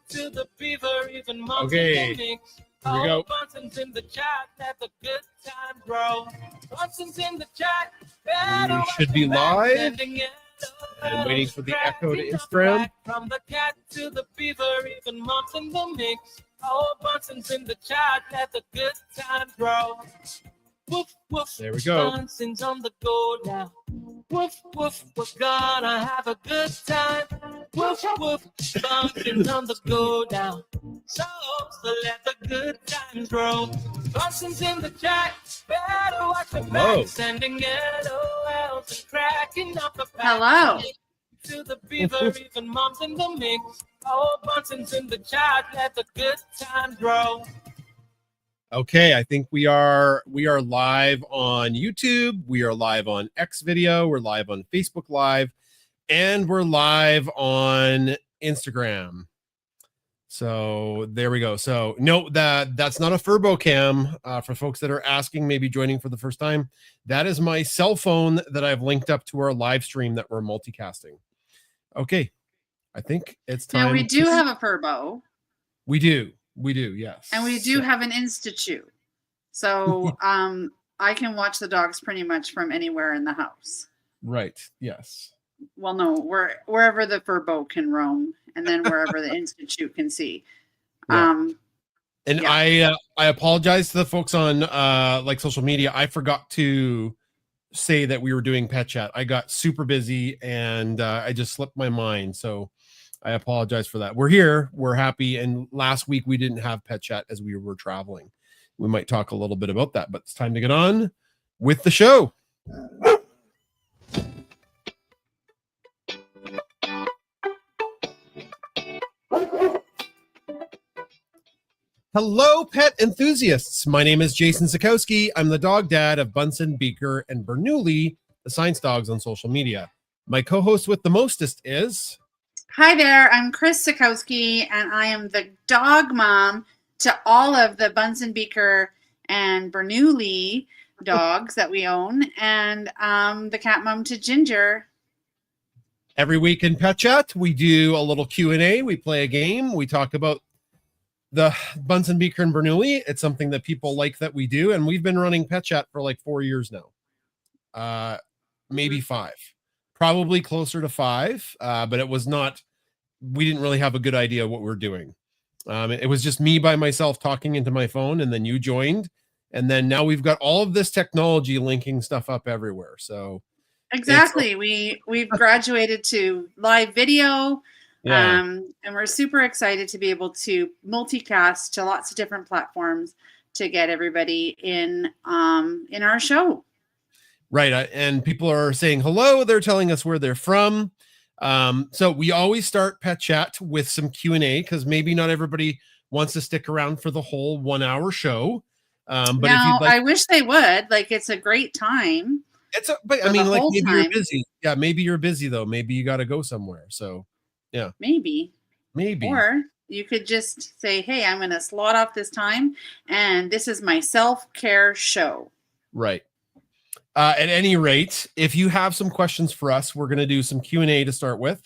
to the beaver, even moms Okay. in the mix. Here we go. Bunson's in the chat, let the good time grow. Bunson's in the chat. We should be live. I'm waiting for the echo to Instagram. From the cat to the beaver, even moms in the mix. Oh, Bunson's in the chat, let the good times grow. Woof, woof. There we go. Bunson's on the go now. Woof, woof, we're gonna have a good time. Woof, woof, Bunson's on the go now. So let the good times grow. Bunson's in the chat, better watch the back. Sending LOLs and cracking up the pack. Hello. To the beaver, even moms in the mix. Oh, Bunson's in the chat, let the good times grow. Okay, I think we are live on YouTube, we are live on X video, we're live on Facebook Live, and we're live on Instagram. So there we go. So no, that's not a Furbo cam for folks that are asking, maybe joining for the first time. That is my cell phone that I've linked up to our live stream that we're multicasting. Okay, I think it's time. Now we do have a Furbo. We do, yes. And we do have an Institute. So I can watch the dogs pretty much from anywhere in the house. Right, yes. Well, no, wherever the Furbo can roam, and then wherever the Institute can see. Yeah. I apologize to the folks on like social media. I forgot to say that we were doing pet chat. I got super busy and I just slipped my mind. So I apologize for that. We're here, we're happy. And last week we didn't have pet chat as we were traveling. We might talk a little bit about that, but it's time to get on with the show. Hello, pet enthusiasts. My name is Jason Sikowski. I'm the dog dad of Bunsen, Beaker, and Bernoulli, the science dogs on social media. My co-host with the mostest is... Hi there, I'm Chris Sikowski, and I am the dog mom to all of the Bunsen, Beaker, and Bernoulli dogs that we own, and the cat mom to Ginger. Every week in Pet Chat, we do a little Q&A. We play a game. We talk about the Bunsen, Beaker, and Bernoulli. It's something that people like that we do, and we've been running Pet Chat for like 4 years now. Maybe 5. Probably closer to 5, but it was not, we didn't really have a good idea what we're doing. It was just me by myself talking into my phone, and then you joined, and then now we've got all of this technology linking stuff up everywhere. So exactly, we've graduated to live video. Yeah. And we're super excited to be able to multicast to lots of different platforms to get everybody in our show. Right. And people are saying hello. They're telling us where they're from. So we always start Pet Chat with some Q&A because maybe not everybody wants to stick around for the whole 1 hour show. But now, if you'd like, I wish they would. Like, it's a great time. But I mean, like maybe you're busy. Yeah, maybe you're busy though. Maybe you got to go somewhere. So yeah, maybe. Or you could just say, hey, I'm going to slot off this time, and this is my self-care show. Right. At any rate, if you have some questions for us, we're going to do some Q&A to start with.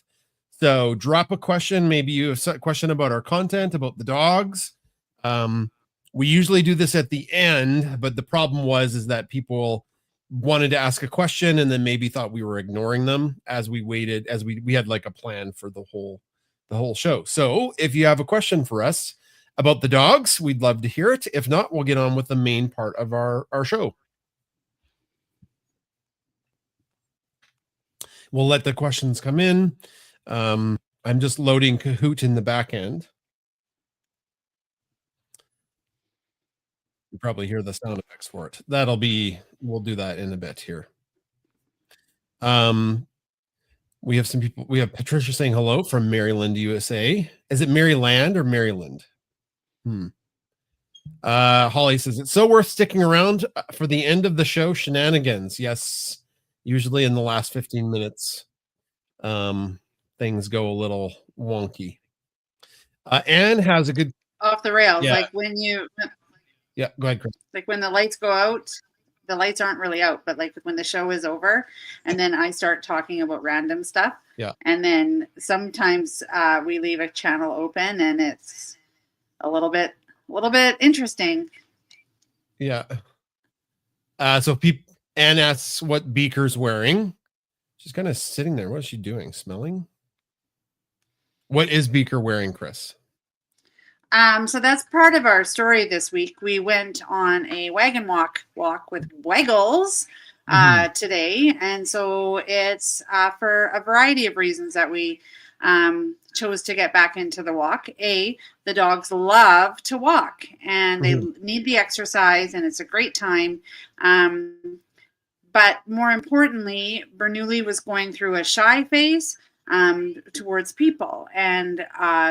So drop a question. Maybe you have a question about our content, about the dogs. We usually do this at the end, but the problem is that people wanted to ask a question and then maybe thought we were ignoring them as we waited, as we had like a plan for the whole show. So if you have a question for us about the dogs, we'd love to hear it. If not, we'll get on with the main part of our show. We'll let the questions come in. I'm just loading Kahoot in the back end. You probably hear the sound effects for it. We'll do that in a bit here. We have some people. We have Patricia saying hello from Maryland, USA. Is it Maryland or Maryland? Holly says it's so worth sticking around for the end of the show shenanigans. Yes, usually in the last 15 minutes, things go a little wonky. Anne has a good off the rails, yeah. like when you. Yeah, go ahead, Chris. Like when the lights go out, the lights aren't really out, but like when the show is over, and then I start talking about random stuff. Yeah. And then sometimes we leave a channel open, and it's a little bit interesting. Yeah. So Anne asks what Beaker's wearing. She's kind of sitting there. What is she doing? Smelling? What is Beaker wearing, Chris? So that's part of our story this week. We went on a wagon walk with Waggles today, and so it's for a variety of reasons that we chose to get back into the walk. The dogs love to walk, and they need the exercise, and it's a great time. But more importantly, Bernoulli was going through a shy phase towards people. And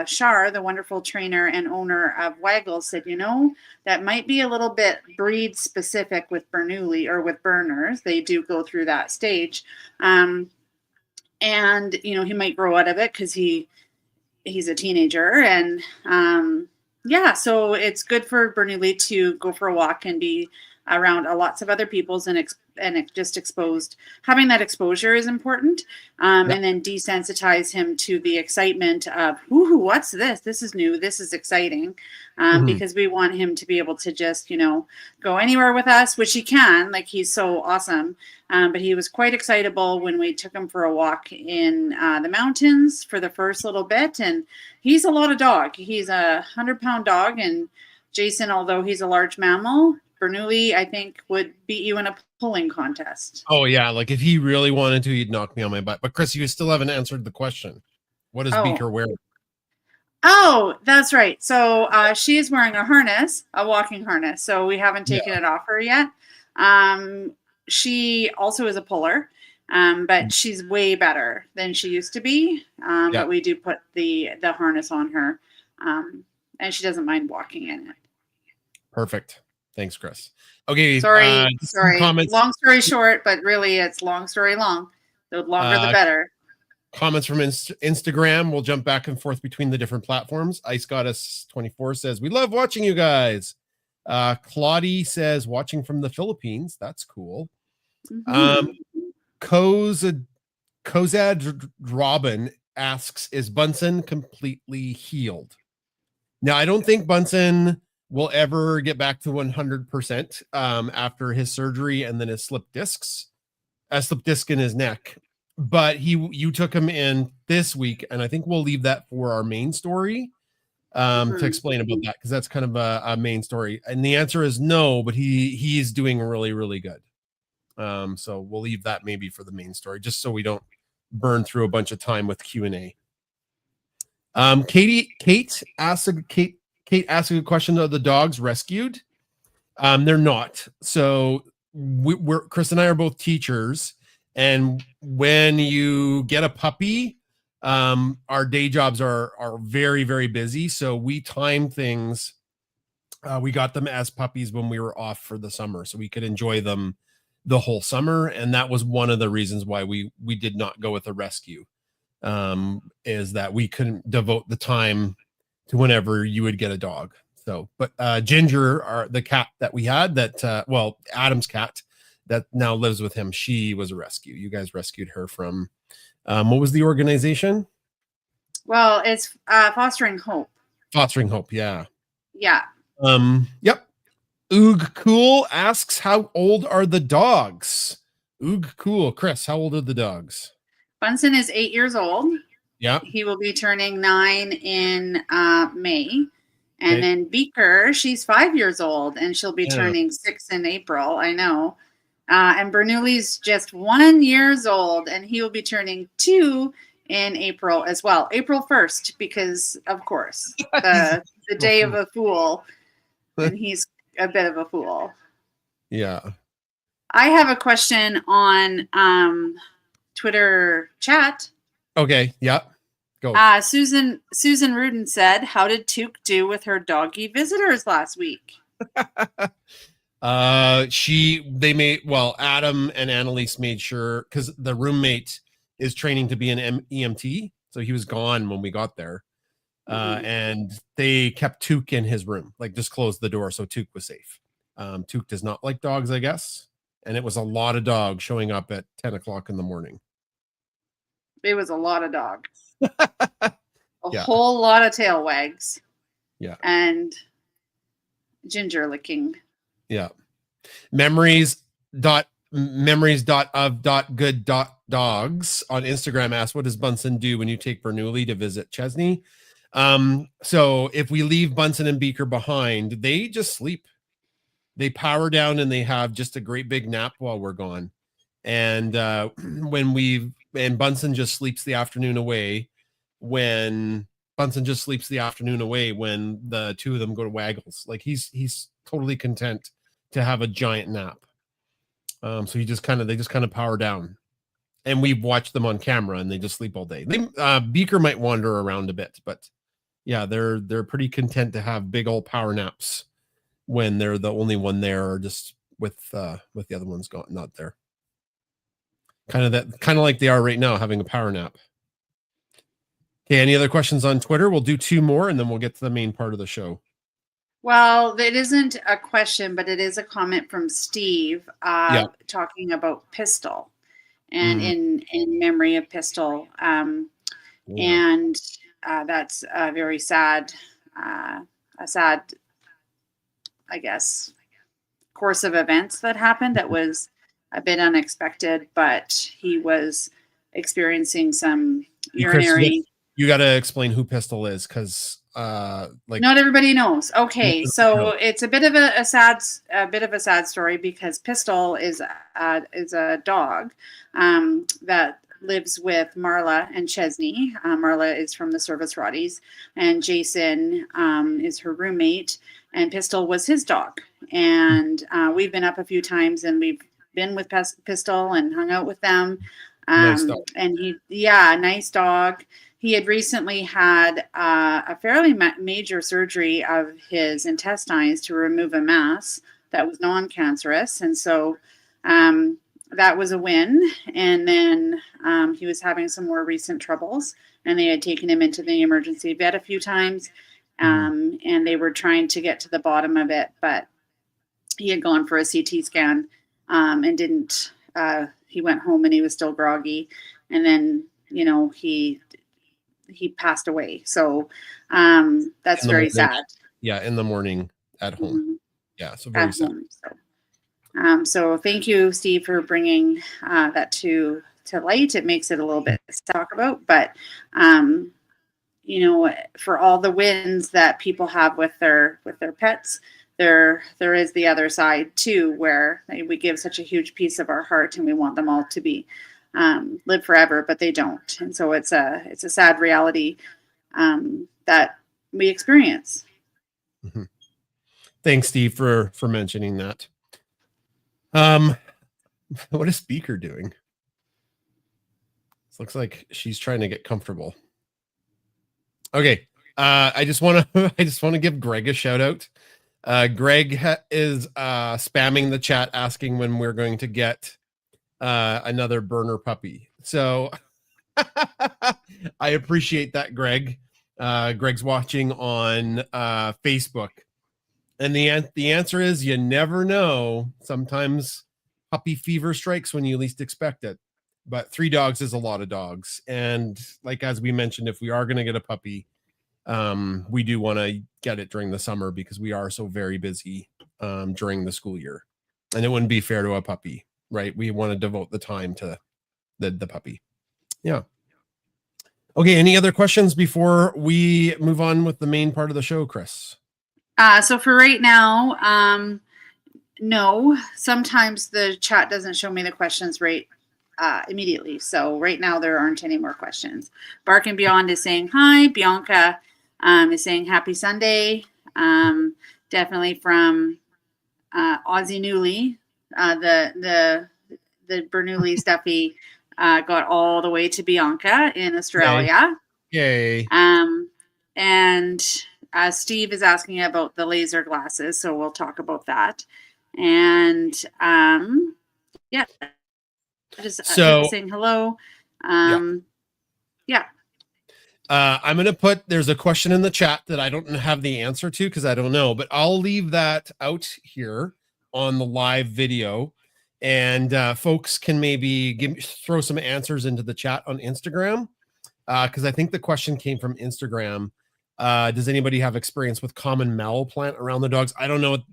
Shar, the wonderful trainer and owner of Waggle, said, that might be a little bit breed specific with Bernoulli or with Berners. They do go through that stage. And, he might grow out of it because he's a teenager. And so it's good for Bernoulli to go for a walk and be around lots of other people's and just exposed. Having that exposure is important, and then desensitize him to the excitement of, ooh, what's this? This is new. This is exciting, because we want him to be able to just, go anywhere with us, which he can. Like, he's so awesome. But he was quite excitable when we took him for a walk in the mountains for the first little bit. And he's a lot of dog. He's a 100-pound dog, and Jason, although he's a large mammal, Bernoulli, I think, would beat you in a pulling contest. Oh, yeah. Like, if he really wanted to, he'd knock me on my butt. But, Chris, you still haven't answered the question. What is Beaker wearing? Oh, that's right. So she is wearing a harness, a walking harness. So we haven't taken it off her yet. She also is a puller, but she's way better than she used to be. But we do put the harness on her, and she doesn't mind walking in it. Perfect. Thanks, Chris. Okay. Sorry. Comments. Long story short, but really it's long story long. The longer the better. Comments from Instagram. We'll jump back and forth between the different platforms. Ice Goddess 24 says, we love watching you guys. Claudie says, watching from the Philippines. That's cool. Kozad Robin asks, is Bunsen completely healed? Now, I don't think Bunsen will ever get back to 100% after his surgery and then his slip disc in his neck. But you took him in this week, and I think we'll leave that for our main story to explain about that, because that's kind of a main story. And the answer is no, but he's doing really, really good. So we'll leave that maybe for the main story, just so we don't burn through a bunch of time with Q&A. Kate asked a good question. Are the dogs rescued? They're not. So Chris and I are both teachers, and when you get a puppy, our day jobs are very, very busy. So we time things. We got them as puppies when we were off for the summer, so we could enjoy them the whole summer. And that was one of the reasons why we did not go with a rescue, is that we couldn't devote the time to whenever you would get a dog. So, but Ginger, the cat that we had, Adam's cat that now lives with him, she was a rescue. You guys rescued her from, what was the organization? Well, it's Fostering Hope. Fostering Hope, yeah. Yeah. Yep. Oog Cool asks, how old are the dogs? Oog Cool. Chris, how old are the dogs? Bunsen is 8 years old. Yeah. He will be turning 9 in May. And then Beaker, she's 5 years old, and she'll be turning 6 in April. I know. And Bernoulli's just 1 year old, and he will be turning 2 in April as well. April 1st, because, of course, the day of a fool, and he's a bit of a fool. Yeah. I have a question on Twitter chat. Okay. Yeah. Go. Susan Rudin said, how did Took do with her doggy visitors last week? Adam and Annalise made sure, because the roommate is training to be an EMT, so he was gone when we got there. And they kept Took in his room, like just closed the door so Took was safe. Took does not like dogs, I guess. and it was a lot of dogs showing up at 10 o'clock in the morning. It was a lot of dogs. A Yeah. whole lot of tail wags. Yeah. And ginger licking. Yeah. Memories.of.good.dogs on Instagram asks, what does Bunsen do when you take Bernoulli to visit Chesney? So if we leave Bunsen and Beaker behind, they just sleep. They power down and they have just a great big nap while we're gone. And Bunsen just sleeps the afternoon away when the two of them go to Waggles. Like he's totally content to have a giant nap. So they just kind of power down, and we've watched them on camera and they just sleep all day. Beaker might wander around a bit, but yeah, they're pretty content to have big old power naps when they're the only one there, or just with the other ones not there. Kind of like they are right now, having a power nap. Okay, any other questions on Twitter? We'll do 2 more and then we'll get to the main part of the show. Well, it isn't a question, but it is a comment from Steve talking about Pistol and in memory of Pistol. And that's a very sad, I guess, course of events that happened. That was a bit unexpected, but he was experiencing some urinary. You got to explain who Pistol is, because not everybody knows. Okay, so it's a bit of a sad story, because Pistol is a dog that lives with Marla and Chesney. Marla is from the Service Rotties, and Jason is her roommate, and Pistol was his dog. And we've been up a few times, and we've been with Pistol and hung out with them. Nice dog. And nice dog. He had recently had a fairly major surgery of his intestines to remove a mass that was non-cancerous. And so that was a win. And then he was having some more recent troubles, and they had taken him into the emergency vet a few times. And they were trying to get to the bottom of it, but he had gone for a CT scan and didn't. He went home and he was still groggy. And then, he passed away. So that's very sad. Yeah, in the morning at home. Mm-hmm. Yeah, so very sad. So thank you, Steve, for bringing that to light. It makes it a little bit to talk about, but for all the wins that people have with their pets, there is the other side too, where we give such a huge piece of our heart and we want them all to be live forever, but they don't. And so it's a sad reality that we experience. Mm-hmm. Thanks, Steve, for mentioning that. What is Beaker doing? It looks like she's trying to get comfortable. Okay. I just want to give Greg a shout out. Greg is spamming the chat asking when we're going to get another burner puppy. So I appreciate that, Greg. Greg's watching on Facebook. And the answer is, you never know. Sometimes puppy fever strikes when you least expect it. But 3 dogs is a lot of dogs. And like, as we mentioned, if we are going to get a puppy, we do want to get it during the summer, because we are so very busy during the school year. And it wouldn't be fair to a puppy, right? We want to devote the time to the puppy. Yeah. Okay, any other questions before we move on with the main part of the show, Chris? So for right now, no. Sometimes the chat doesn't show me the questions immediately. So right now there aren't any more questions. Bark and Beyond is saying hi. Bianca is saying happy Sunday. Definitely from Aussie Newly. The Bernoulli stuffy got all the way to Bianca in Australia. Yay. And Steve is asking about the laser glasses, so we'll talk about that. And yeah, just saying hello. Yeah. I'm going to put, there's a question in the chat that I don't have the answer to because I don't know, but I'll leave that out here on the live video. And folks can maybe throw some answers into the chat on Instagram, because I think the question came from Instagram. Does anybody have experience with common mallow plant around the dogs? I don't know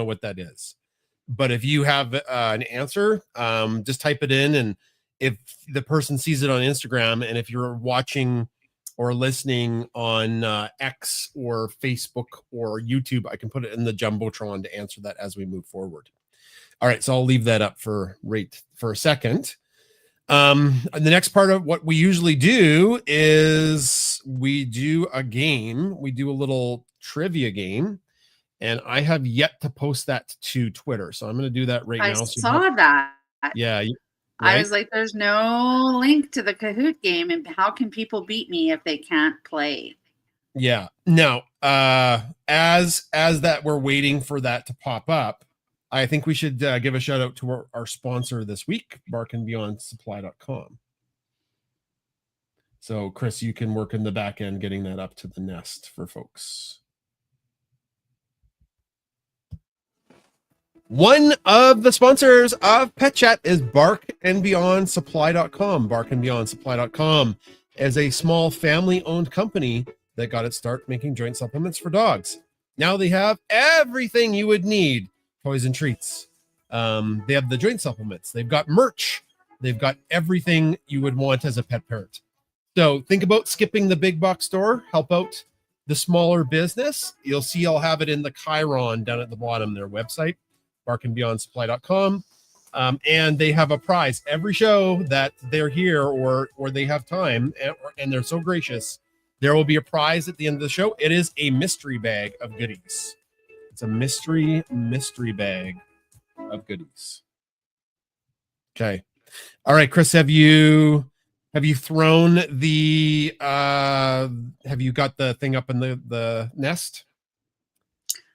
what that is. But if you have an answer, just type it in. And if the person sees it on Instagram, and if you're watching or listening on X or Facebook or YouTube, I can put it in the Jumbotron to answer that as we move forward. All right, so I'll leave that up for a second. And the next part of what we usually do is we do a game. We do a little trivia game, and I have yet to post that to Twitter. So I'm going to do that right now. I saw that. Yeah. Right? I was like, there's no link to the Kahoot game, and how can people beat me if they can't play? Yeah. Now, as that we're waiting for that to pop up, I think we should give a shout out to our sponsor this week, barkandbeyondsupply.com. So, Chris, you can work in the back end getting that up to the nest for folks. One of the sponsors of Pet Chat is barkandbeyondsupply.com. Barkandbeyondsupply.com is a small family-owned company that got its start making joint supplements for dogs. Now they have everything you would need. Toys and treats. They have the joint supplements. They've got merch. They've got everything you would want as a pet parent. So think about skipping the big box store. Help out the smaller business. You'll see I'll have it in the Chiron down at the bottom, their website, barkandbeyondsupply.com. And they have a prize every show that they're here or they have time, and they're so gracious. There will be a prize at the end of the show. It is a mystery bag of goodies. It's a mystery bag of goodies. Okay. All right, Chris, have you thrown the have you got the thing up in the nest?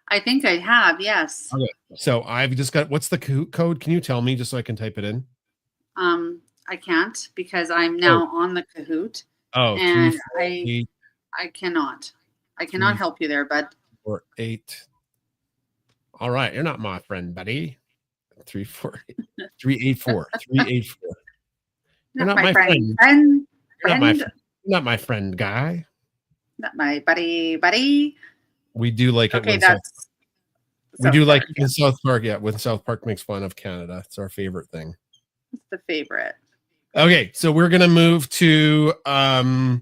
I think I have, yes. Okay. So I've just got, what's the code? Can you tell me just so I can type it in? I can't because I'm now on the Kahoot. Oh, and 3, 4, 8, I cannot help you there, bud. 4, 8. All right, you're not my friend, buddy. 3, 4, 3, 8, 4. 3, 8, 4. You're not my friend. You're not my friend, guy. Not my buddy. We do like it. Okay, we do like it in South Park. Yeah, when South Park makes fun of Canada, it's our favorite thing. It's the favorite. Okay, so we're gonna move to Kahoot.it.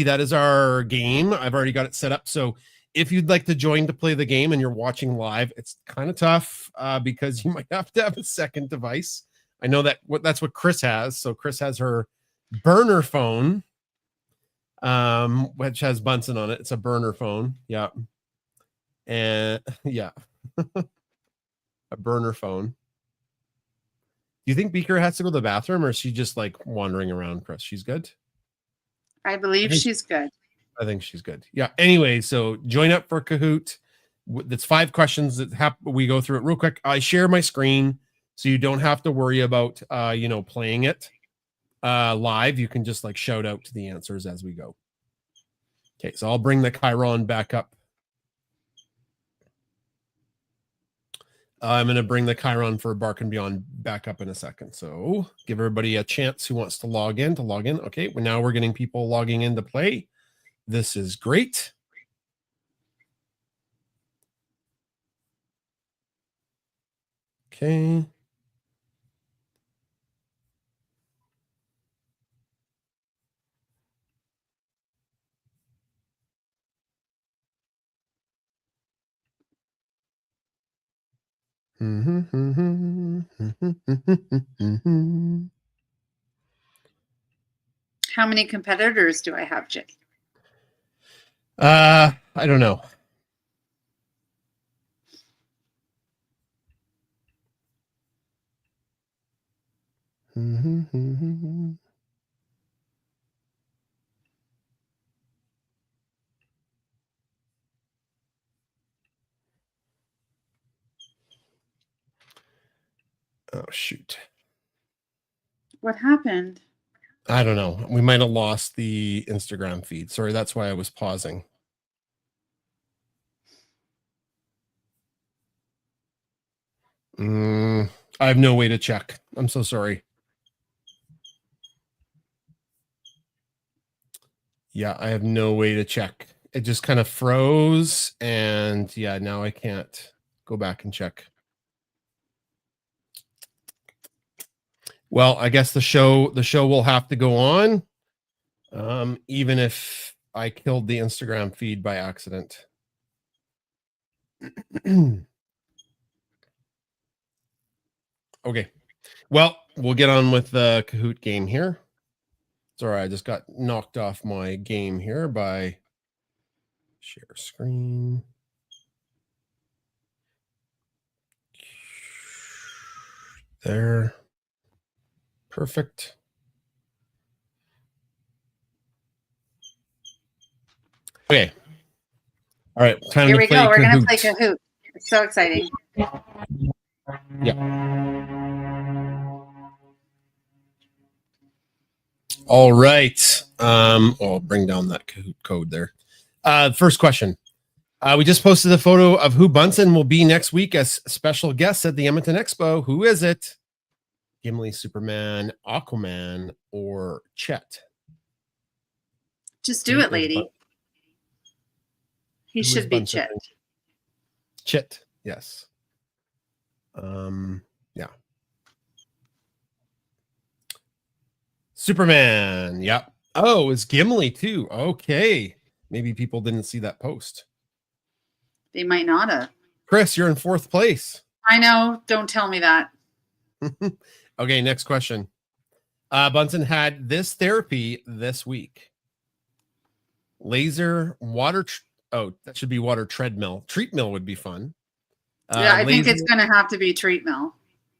That is our game. I've already got it set up. So if you'd like to join to play the game and you're watching live, it's kind of tough because you might have to have a second device. I know that's what Chris has. So Chris has her burner phone, which has Bunsen on it. It's a burner phone. Yeah. And yeah, a burner phone. Do you think Beaker has to go to the bathroom, or is she just like wandering around, Chris? She's good? I believe she's good. I think she's good. Yeah. Anyway, so join up for Kahoot. That's 5 questions that we go through it real quick. I share my screen so you don't have to worry about playing it live. You can just like shout out to the answers as we go. Okay, so I'll bring the Chiron back up. I'm going to bring the Chiron for Bark and Beyond back up in a second. So give everybody a chance who wants to log in. Okay, now we're getting people logging in to play. This is great. Okay. How many competitors do I have, Jay? I don't know. Oh, shoot. What happened? I don't know. We might have lost the Instagram feed. Sorry, that's why I was pausing. I have no way to check. I'm so sorry. Yeah, I have no way to check. It just kind of froze, and yeah, now I can't go back and check. Well, I guess the show will have to go on, even if I killed the Instagram feed by accident. Okay. Well, we'll get on with the Kahoot game here. Sorry, I just got knocked off my game here by share screen. There. Perfect. Okay. All right. Time Here to we play go. We're going to play Kahoot. Kahoot. It's so exciting. All right. I'll bring down that Kahoot code there. First question. We just posted a photo of who Bunsen will be next week as special guests at the Edmonton Expo. Who is it? Gimli, Superman, Aquaman, or Chet? Just do it, lady. He Who should is be Bunsen? Chet. Chet, yes. Yeah. Superman, yep. Oh, it's Gimli too. Okay. Maybe people didn't see that post. They might not have. Chris, you're in 4th place. I know. Don't tell me that. Okay, next question. Bunsen had this therapy this week. Laser, water. That should be water treadmill. Treatmill would be fun. Yeah, I think laser- it's going to have to be treatmill.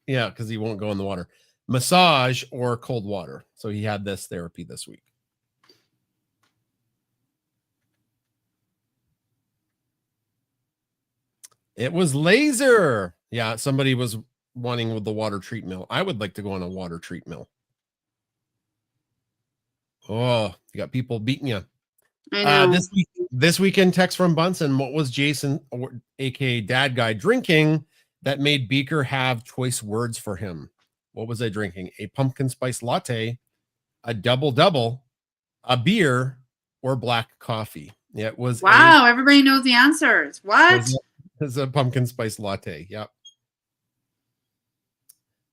Yeah, because he won't go in the water. Massage or cold water. So he had this therapy this week. It was laser. Yeah, somebody was wanting with the water treatmill. I would like to go on a water treatmill. Oh, you got people beating you. I know. This weekend text from Bunsen. What was Jason, or aka Dad Guy, drinking that made Beaker have choice words for him? What was I drinking? A pumpkin spice latte, a double, a beer, or black coffee? Yeah, it was. Wow, everybody knows the answers. What? It's a pumpkin spice latte. Yep.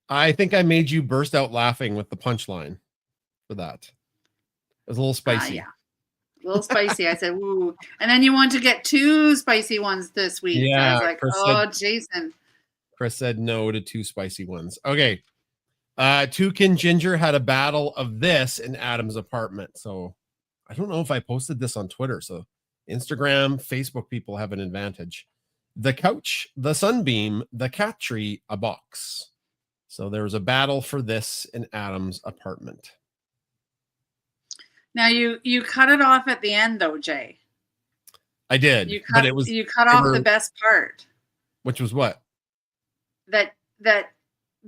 I think I made you burst out laughing with the punchline for that. It was a little spicy. Yeah. A little spicy. I said, ooh. And then you want to get 2 spicy ones this week. Yeah, I was like, Chris Jason. Chris said no to 2 spicy ones. Okay. Toucan Ginger had a battle of this in Adam's apartment. So I don't know if I posted this on Twitter. So Instagram, Facebook people have an advantage. The couch, the sunbeam, the cat tree, a box. So there was a battle for this in Adam's apartment. Now you cut it off at the end though, Jay. I did, You but it was cut off the best part. Which was what? That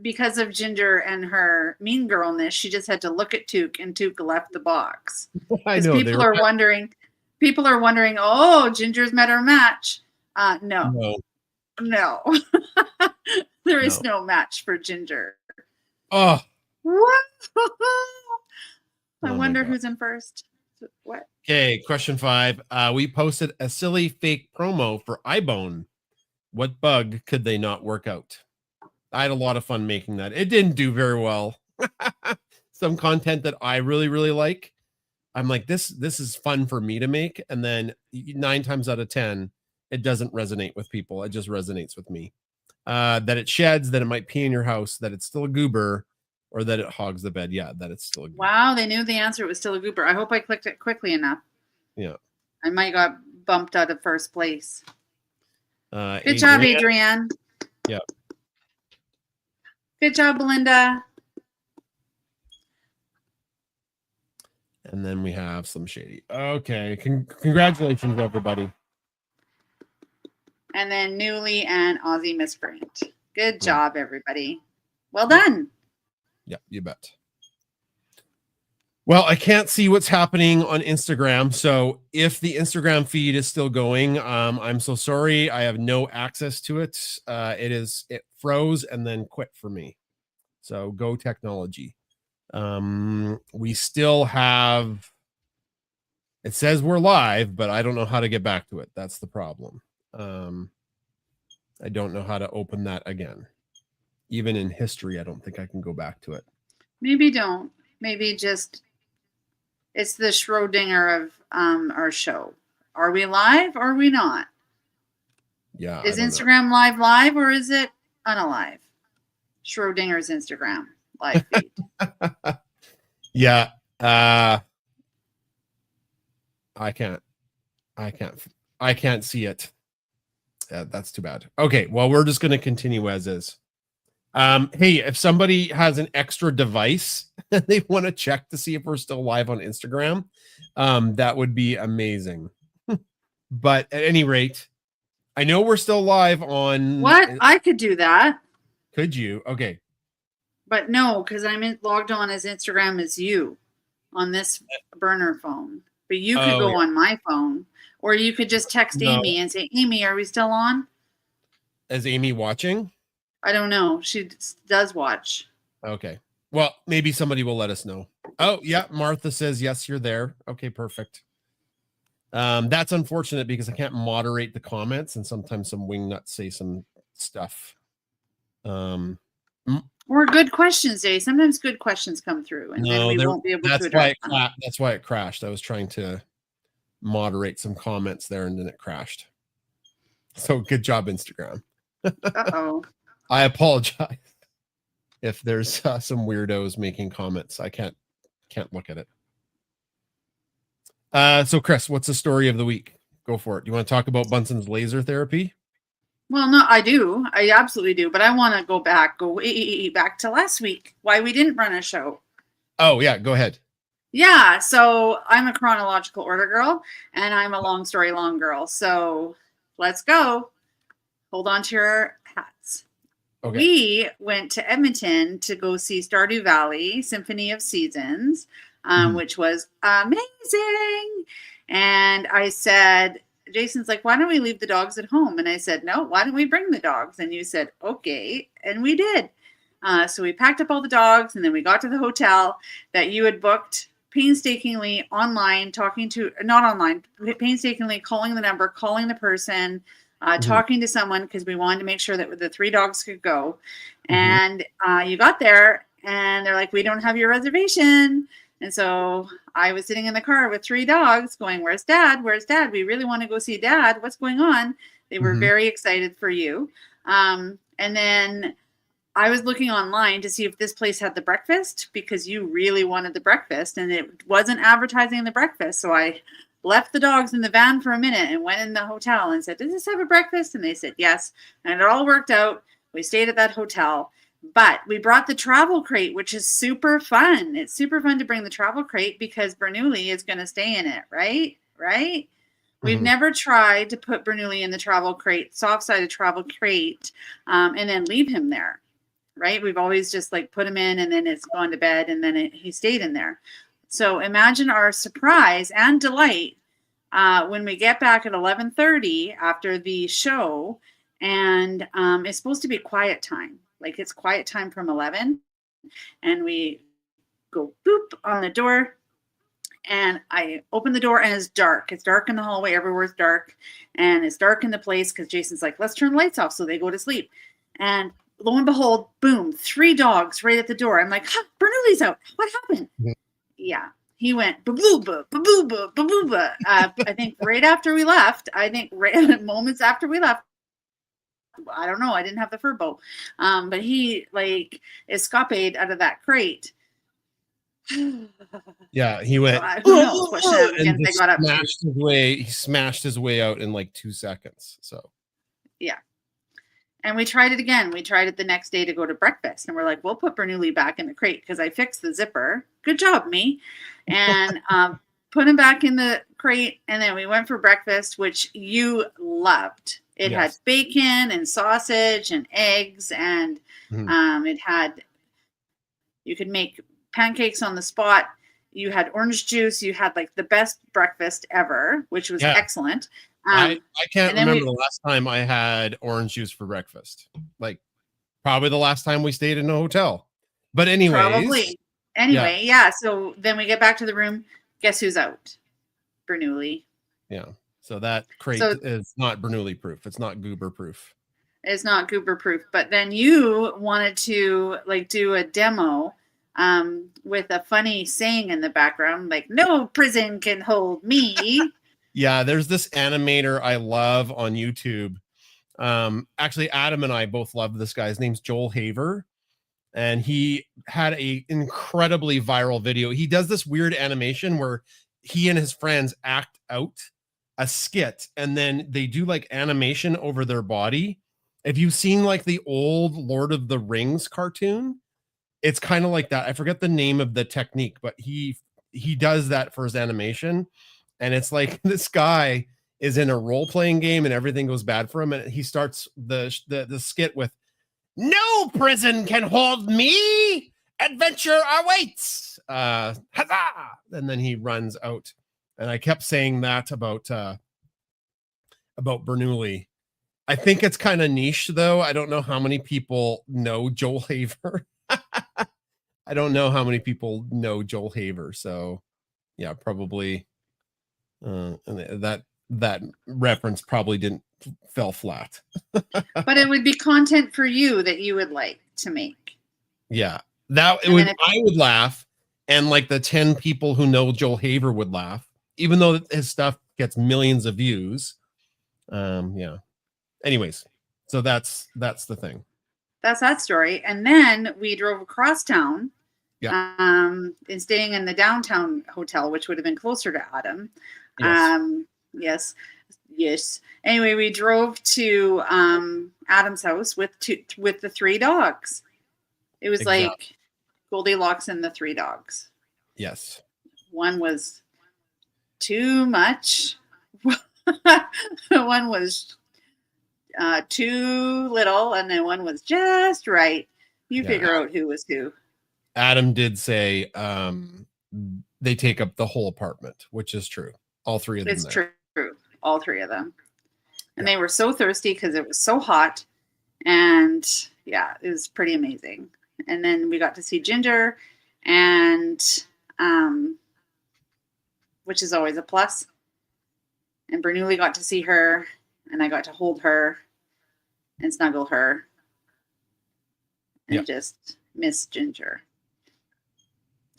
because of Ginger and her mean girlness, she just had to look at Took, and Took left the box. I know. People are wondering, oh, Ginger's met her match. No. There is no match for Ginger. Oh. What? I Oh wonder who's in first. What? Okay, question 5. We posted a silly fake promo for iBone. What bug could they not work out? I had a lot of fun making that. It didn't do very well. Some content that I really, really like. I'm like, this is fun for me to make. And then 9 times out of 10, it doesn't resonate with people. It just resonates with me. That it sheds, that it might pee in your house, that it's still a goober, or that it hogs the bed. Yeah, that it's still a goober. Wow, they knew the answer. It was still a goober. I hope I clicked it quickly enough. Yeah. I might got bumped out of first place. Good Adrienne. job, Adrienne. Yeah. Good job, Belinda. And then we have Slim Shady. Okay. Congratulations, everybody. And then Newly and Aussie Misprint. Good job, everybody. Well done. Yeah, you bet. Well, I can't see what's happening on Instagram. So if the Instagram feed is still going, I'm so sorry. I have no access to it. It froze and then quit for me. So go technology. We still have, it says we're live, but I don't know how to get back to it. That's the problem. I don't know how to open that again. Even in history, I don't think I can go back to it. Maybe don't. Maybe just it's the Schrodinger of our show. Are we live or are we not? Yeah. Is Instagram live or is it unalive? Schrodinger's Instagram live feed. Yeah. I can't see it. That's too bad. Okay, well, we're just going to continue as is. Hey, if somebody has an extra device and they want to check to see if we're still live on Instagram, that would be amazing. But at any rate, I know we're still live on. What? I could do that. Could you? Okay. But no, because I'm logged on as Instagram as you on this burner phone. But you could go on my phone, or you could just text Amy and say, Amy, are we still on? Is Amy watching? I don't know. She does watch. Okay. Well, maybe somebody will let us know. Oh, yeah. Martha says, yes, you're there. Okay, perfect. That's unfortunate because I can't moderate the comments, and sometimes some wingnuts say some stuff. Or good questions, Dave. Sometimes good questions come through, and then we won't be able to address them. That's why it crashed. I was trying to moderate some comments there, and then it crashed. So good job, Instagram. Uh-oh. I apologize if there's some weirdos making comments. I can't look at it. So Chris, what's the story of the week? Go for it. Do you want to talk about Bunson's laser therapy? Well, no, I do. I absolutely do. But I want to go back to last week. Why we didn't run a show. Oh, yeah. Go ahead. Yeah. So I'm a chronological order girl, and I'm a long story long girl. So let's go. Hold on to your hats. Okay. We went to Edmonton to go see Stardew Valley Symphony of Seasons, which was amazing. And I said, Jason's like, why don't we leave the dogs at home? And I said, no, why don't we bring the dogs? And you said, okay. And we did. So we packed up all the dogs, and then we got to the hotel that you had booked painstakingly online, painstakingly calling the number, calling the person, talking to someone because we wanted to make sure that the 3 dogs could go. And you got there, and they're like, we don't have your reservation. And so I was sitting in the car with 3 dogs going, where's Dad? Where's Dad? We really want to go see Dad. What's going on? They were very excited for you. And then I was looking online to see if this place had the breakfast because you really wanted the breakfast, and it wasn't advertising the breakfast. So I left the dogs in the van for a minute and went in the hotel and said, does this have a breakfast? And they said, yes. And it all worked out. We stayed at that hotel. But we brought the travel crate, which is super fun. It's super fun to bring the travel crate because Bernoulli is going to stay in it, right? Right? We've never tried to put Bernoulli in the travel crate, soft-sided travel crate, and then leave him there, right? We've always just like put him in and then it's gone to bed and then he stayed in there. So imagine our surprise and delight when we get back at 11:30 after the show, and it's supposed to be quiet time. Like it's quiet time from 11, and we go boop on the door, and I open the door and it's dark. It's dark in the hallway. Everywhere's dark, and it's dark in the place because Jason's like, let's turn the lights off so they go to sleep. And lo and behold, boom, 3 dogs right at the door. I'm like, Bernoulli's out. What happened? Yeah. He went ba-booba, ba-booba, ba-booba. I think right after we left, moments after we left, I don't know. I didn't have the fur bow. But he like escaped out of that crate. Yeah, he went. Who knows what shenanigans they got up to. He smashed his way out in like 2 seconds. So yeah. And we tried it again. We tried it the next day to go to breakfast. And we're like, we'll put Bernoulli back in the crate because I fixed the zipper. Good job, me. And put him back in the crate. And then we went for breakfast, which you loved. It had bacon and sausage and eggs. And it had, you could make pancakes on the spot. you had orange juice. You had like the best breakfast ever, which was Yeah. excellent. I can't and then remember the last time I had orange juice for breakfast. Like probably the last time we stayed in a hotel. But anyways, Probably. Anyway, yeah. So then we get back to the room. Guess who's out? Bernoulli. yeah. So that crate So- is not Bernoulli proof. It's not goober proof. It's not goober proof. But then you wanted to like do a demo with a funny saying in the background, like "No prison can hold me." Yeah, there's this animator I love on YouTube. Actually, Adam and I both love this guy. His name's Joel Haver, and he had a incredibly viral video. He does this weird animation where he and his friends act out a skit, and then they do like animation over their body. If you've seen like the old Lord of the Rings cartoon, it's kind of like that. I forget the name of the technique, but he does that for his animation. And it's like this guy is in a role-playing game and everything goes bad for him. And he starts the skit with, "No prison can hold me. Adventure awaits. Huzzah!" And then he runs out. And I kept saying that about Bernoulli. I think it's kind of niche, though. I don't know how many people know Joel Haver. I don't know how many people know Joel Haver. So, yeah, probably that reference probably didn't fell flat. But it would be content for you that you would like to make. Yeah, that it And would. then I would laugh, and like the 10 people who know Joel Haver would laugh, even though his stuff gets millions of views. Yeah. Anyways, so that's the thing. That's that story. And then we drove across town. Yeah. And staying in the downtown hotel, which would have been closer to Adam. Yes. Yes. Anyway, we drove to Adam's house with the 3 dogs. It was Exactly. like Goldilocks and the 3 dogs. Yes. One was too much. One was too little, and then one was just right. You Yeah. figure out who was who. Adam did say they take up the whole apartment, which is true. All 3 of them. It's there. true. All 3 of them. And Yeah. they were so thirsty because it was so hot. And yeah, it was pretty amazing. And then we got to see Ginger, and which is always a plus. And Bernoulli got to see her, and I got to hold her and snuggle her. And Yeah. just miss Ginger.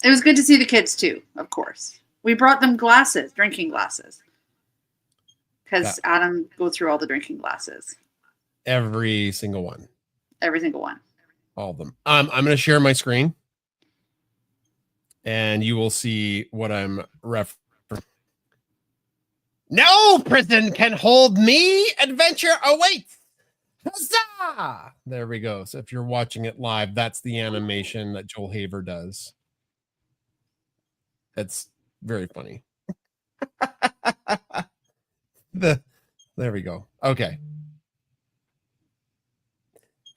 It was good to see the kids too, of course. We brought them glasses, drinking glasses. Because Adam goes through all the drinking glasses. Every single one. Every single one. All of them. I'm going to share my screen, and you will see what I'm referencing. No prison can hold me. Adventure awaits. Huzzah! There we go. So if you're watching it live, that's the animation that Joel Haver does. That's very funny. There we go. Okay.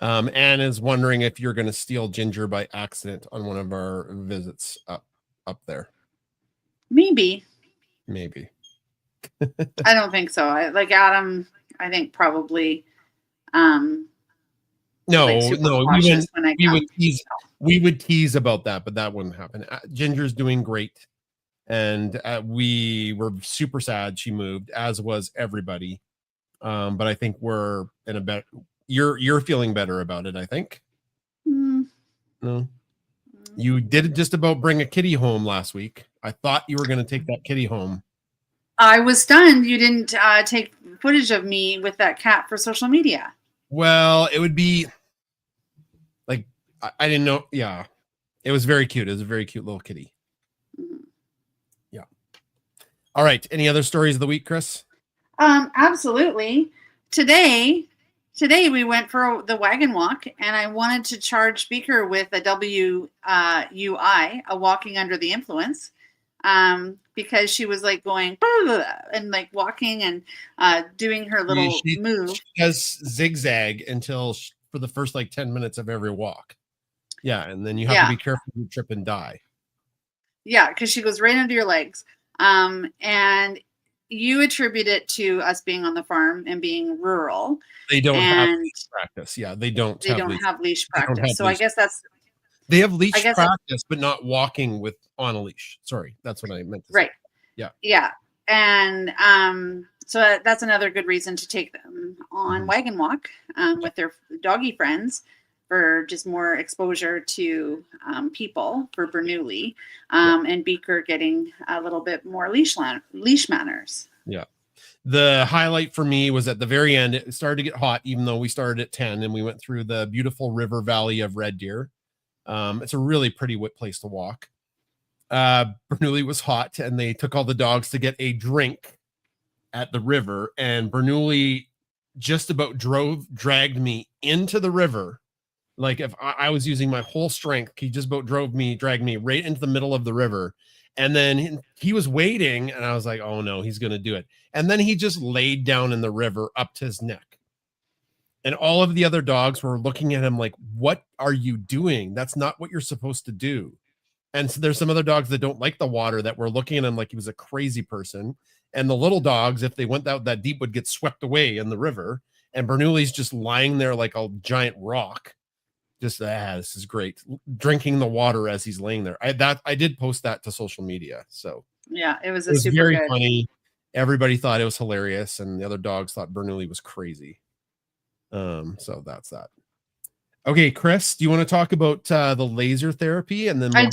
Anne is wondering if you're going to steal Ginger by accident on one of our visits up there. Maybe. Maybe. I don't think so. Like Adam, I think probably. No, super no, cautious when I come. we would tease about that, but that wouldn't happen. Ginger's doing great, and we were super sad she moved, as was everybody. But I think we're in a better. You're feeling better about it, I think. Mm. No, you did just about bring a kitty home last week. I thought you were going to take that kitty home. I was stunned you didn't take footage of me with that cat for social media. Well, it would be like I didn't know. Yeah, it was very cute. It was a very cute little kitty. Mhm. Yeah. All right. Any other stories of the week, Chris? Absolutely. Today we went for the wagon walk, and I wanted to charge Beaker with a WUI, a walking under the influence, because she was like going blah, blah, blah, and like walking and doing her little move. She does zigzag until for the first like 10 minutes of every walk. Yeah, and then you have to be careful you trip and die. Yeah, because she goes right under your legs. And you attribute it to us being on the farm and being rural, They don't have and leash practice. Yeah, they don't they have don't leash. have leash They don't practice. have So I leash. guess that's They have leash guess practice, but not walking with on a leash. Sorry, that's what I meant to say. right. Yeah. And so that's another good reason to take them on wagon walk with their doggy friends for just more exposure to people for Bernoulli, and Beaker getting a little bit more leash manners. Yeah. The highlight for me was at the very end. It started to get hot, even though we started at 10 and we went through the beautiful river valley of Red Deer. It's a really pretty place to walk. Bernoulli was hot and they took all the dogs to get a drink at the river, and Bernoulli just about dragged me into the river. Like if I was using my whole strength, he just about dragged me right into the middle of the river. And then he was waiting and I was like, oh no, he's going to do it. And then he just laid down in the river up to his neck. And all of the other dogs were looking at him like, what are you doing? That's not what you're supposed to do. And so there's some other dogs that don't like the water that were looking at him like he was a crazy person. And the little dogs, if they went out that deep, would get swept away in the river. And Bernoulli's just lying there like a giant rock. Just this is great. Drinking the water as he's laying there. I did post that to social media. So yeah, it was super very good. Funny. Everybody thought it was hilarious, and the other dogs thought Bernoulli was crazy. So that's that. Okay, Chris, do you want to talk about the laser therapy? And then I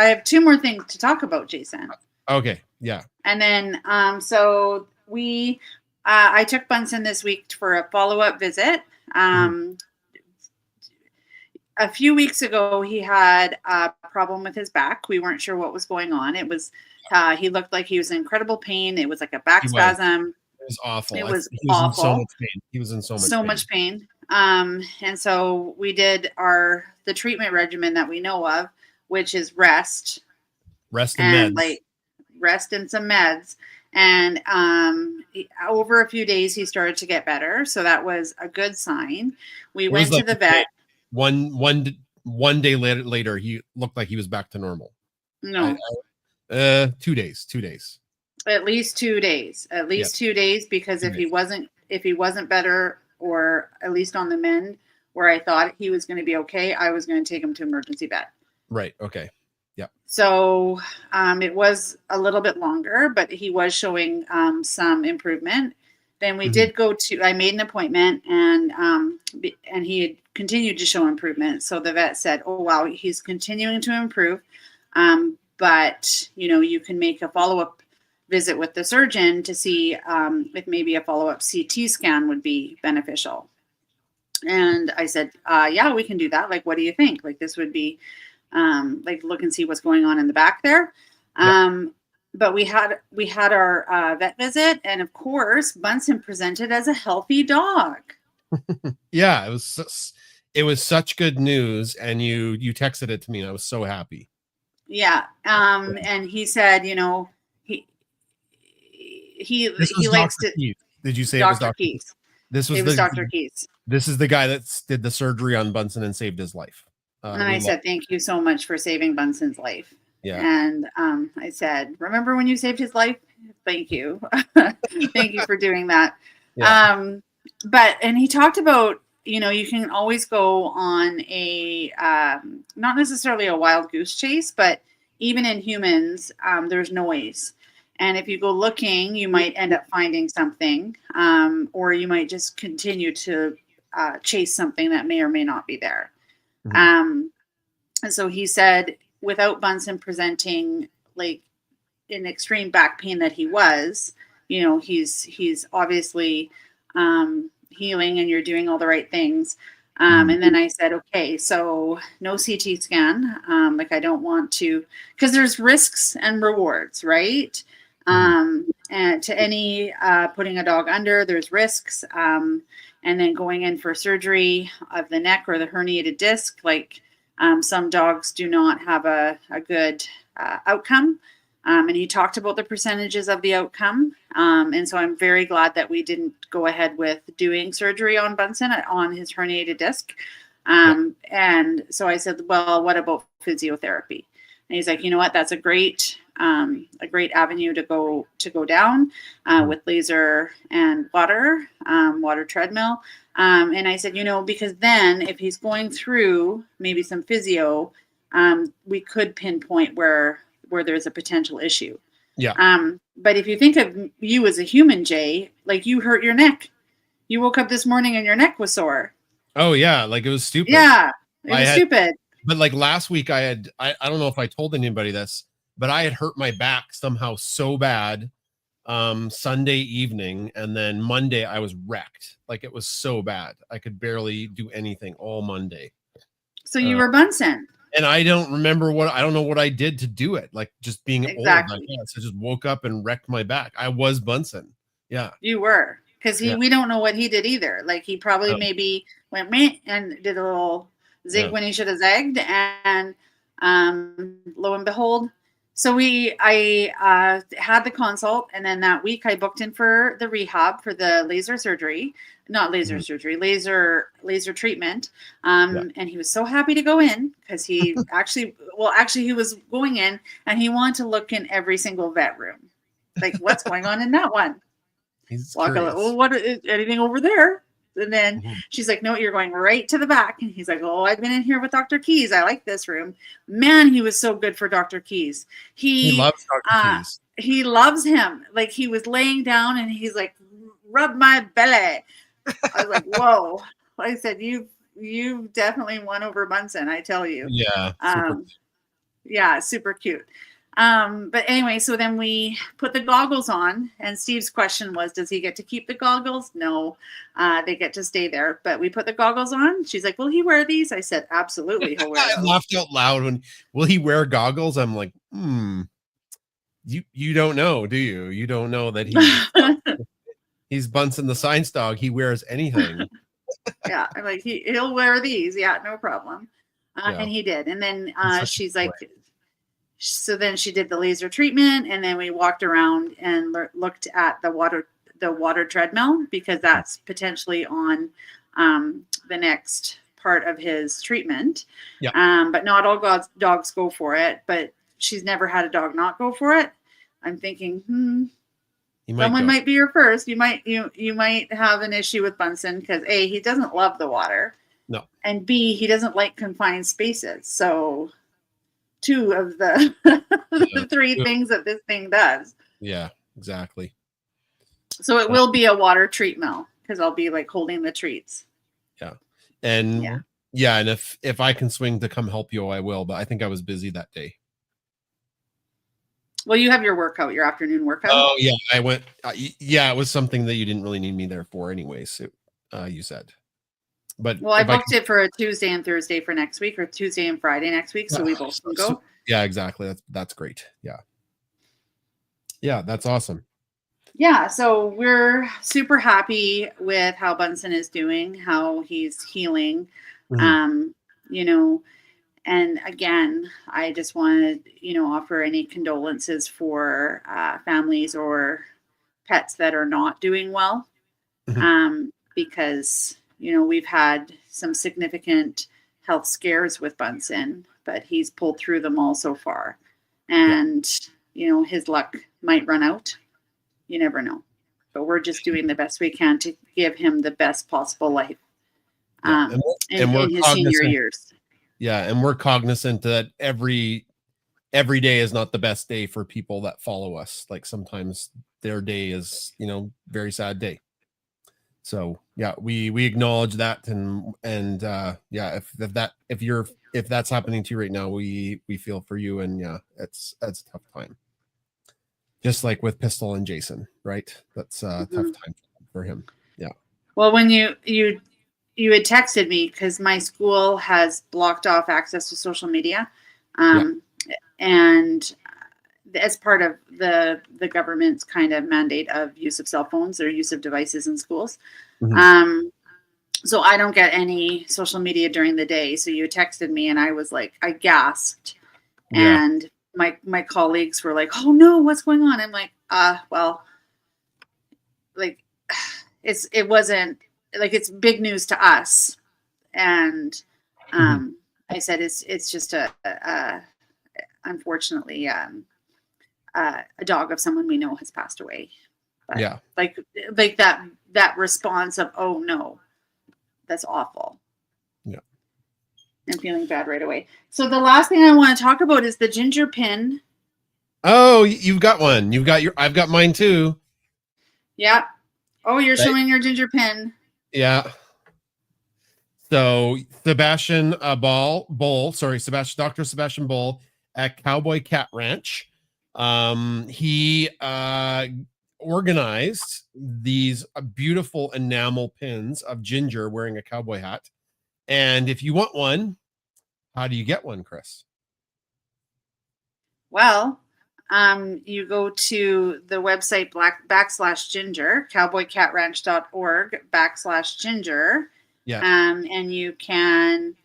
have two more things to talk about, Jason. Okay, yeah. And then so I took Bunsen this week for a follow-up visit. A few weeks ago, he had a problem with his back. We weren't sure what was going on. It was he looked like he was in incredible pain. It was like a back spasm. It was awful. It was awful. In so much pain. He was in so much pain. And so we did the treatment regimen that we know of, which is rest and meds. Rest and some meds. And over a few days, he started to get better. So that was a good sign. We went to the vet. One day later, he looked like he was back to normal. No. 2 days. At least 2 days. 2 days, because if he wasn't better, or at least on the mend where I thought he was going to be okay, I was going to take him to emergency vet. Right. Okay. Yeah. So it was a little bit longer, but he was showing some improvement. Then we did I made an appointment, and he had continued to show improvement. So the vet said, oh, wow, he's continuing to improve. But, you can make a follow-up visit with the surgeon to see if maybe a follow-up CT scan would be beneficial. And I said, yeah, we can do that. Like, what do you think? Like, this would be look and see what's going on in the back there. But we had our vet visit, and of course, Bunsen presented as a healthy dog. Yeah, it was such good news, and you texted it to me, and I was so happy. Yeah, and he said, he likes to. Keith. Did you say Dr. it was Dr. Keith? This was Dr. Keith. This is the guy that did the surgery on Bunsen and saved his life. And I said, thank you so much for saving Bunsen's life. Yeah. And I said, remember when you saved his life? Thank you. Thank you for doing that. Yeah. And he talked about, you can always go on a, not necessarily a wild goose chase, but even in humans, there's noise. And if you go looking, you might end up finding something, or you might just continue to chase something that may or may not be there. And so he said, without Bunsen presenting like in extreme back pain that he was, he's obviously healing, and you're doing all the right things. And then I said, okay, so no CT scan. I don't want to, because there's risks and rewards, right? And to any putting a dog under, there's risks. And then going in for surgery of the neck or the herniated disc, some dogs do not have a good outcome. And he talked about the percentages of the outcome. And so I'm very glad that we didn't go ahead with doing surgery on Bunsen on his herniated disc. And so I said, well, what about physiotherapy? And he's like, you know what, that's a great avenue to go down with laser and water treadmill. And I said, because then if he's going through maybe some physio, we could pinpoint where there's a potential issue. Yeah. But if you think of you as a human, Jay, like you hurt your neck. You woke up this morning and your neck was sore. Oh yeah, like it was stupid. Yeah, it was stupid. But like last week I don't know if I told anybody this, but I had hurt my back somehow so bad Sunday evening, and then Monday I was wrecked. Like it was so bad. I could barely do anything all Monday. So you were Bunsen. And I don't know what I did to do it. Like just being old, I guess. I just woke up and wrecked my back. I was Bunsen. Yeah. You were. Because we don't know what he did either. Like he probably maybe went meh and did a little zig when he should have zagged, and lo and behold. So I had the consult, and then that week I booked in for the rehab for the laser surgery, not laser surgery, laser treatment. And he was so happy to go in because he actually he was going in and he wanted to look in every single vet room, like what's going on in that one. Like, well, what is anything over there? And then she's like, no, you're going right to the back. And he's like, oh, I've been in here with Dr. Keys. I like this room. Man, he was so good for Dr. Keys. He loves Dr. Keys. He loves him. Like he was laying down and he's like, rub my belly. I was like, whoa. I said, you definitely won over Bunsen, I tell you. Yeah. Super cute. But anyway, so then we put the goggles on, and Steve's question was, does he get to keep the goggles? No, they get to stay there, but we put the goggles on. She's like, will he wear these? I said, absolutely. He'll wear I laughed out loud when, will he wear goggles? I'm like, you don't know, do you? You don't know that he's Bunsen the science dog. He wears anything. Yeah. I'm like, he'll wear these. Yeah, no problem. And he did. And then, she's like, so then she did the laser treatment, and then we walked around and looked at the water treadmill, because that's potentially on the next part of his treatment. Yeah. But not all dogs go for it, but she's never had a dog not go for it. I'm thinking, someone might be your first. You might have an issue with Bunsen because A, he doesn't love the water. No. And B, he doesn't like confined spaces. So two of the three things that this thing does. Yeah, exactly. So it will be a water treat mill, because I'll be like holding the treats. Yeah. And and if I can swing to come help you, I will, but I think I was busy that day. Well, you have your workout, your afternoon workout. Oh yeah, I went. It was something that you didn't really need me there for anyways. You said. But well, I booked it for a Tuesday and Thursday for next week, or Tuesday and Friday next week, so we both can go. Yeah, exactly. That's great. Yeah, that's awesome. Yeah, so we're super happy with how Bunsen is doing, how he's healing. And again, I just want to offer any condolences for families or pets that are not doing well, because we've had some significant health scares with Bunsen, but he's pulled through them all so far. And, his luck might run out. You never know. But we're just doing the best we can to give him the best possible life in his senior years. Yeah, and we're cognizant that every day is not the best day for people that follow us. Like sometimes their day is, very sad day. So yeah, we acknowledge that, and if that's happening to you right now, we feel for you, and yeah, that's a tough time. Just like with Pistol and Jason, right? That's a tough time for him. Yeah. Well, when you had texted me, because my school has blocked off access to social media, and as part of the government's kind of mandate of use of cell phones or use of devices in schools. So I don't get any social media during the day. So you texted me and I was like, I gasped. Yeah. And my colleagues were like, oh no, what's going on? I'm like, well, like it wasn't like, it's big news to us. And I said, it's just a unfortunately, a dog of someone we know has passed away. But Yeah. like that response of, oh no, that's awful. Yeah. I'm feeling bad right away. So the last thing I want to talk about is the ginger pin. Oh, you've got one. I've got mine too. Yeah. Oh, you're Right. showing your ginger pin. Yeah. So Sebastian Dr. Sebastian Bull at Cowboy Cat Ranch. He organized these beautiful enamel pins of Ginger wearing a cowboy hat. And if you want one, how do you get one, Chris? Well, you go to the website /ginger, cowboycatranch.org/ginger. Yeah. And you can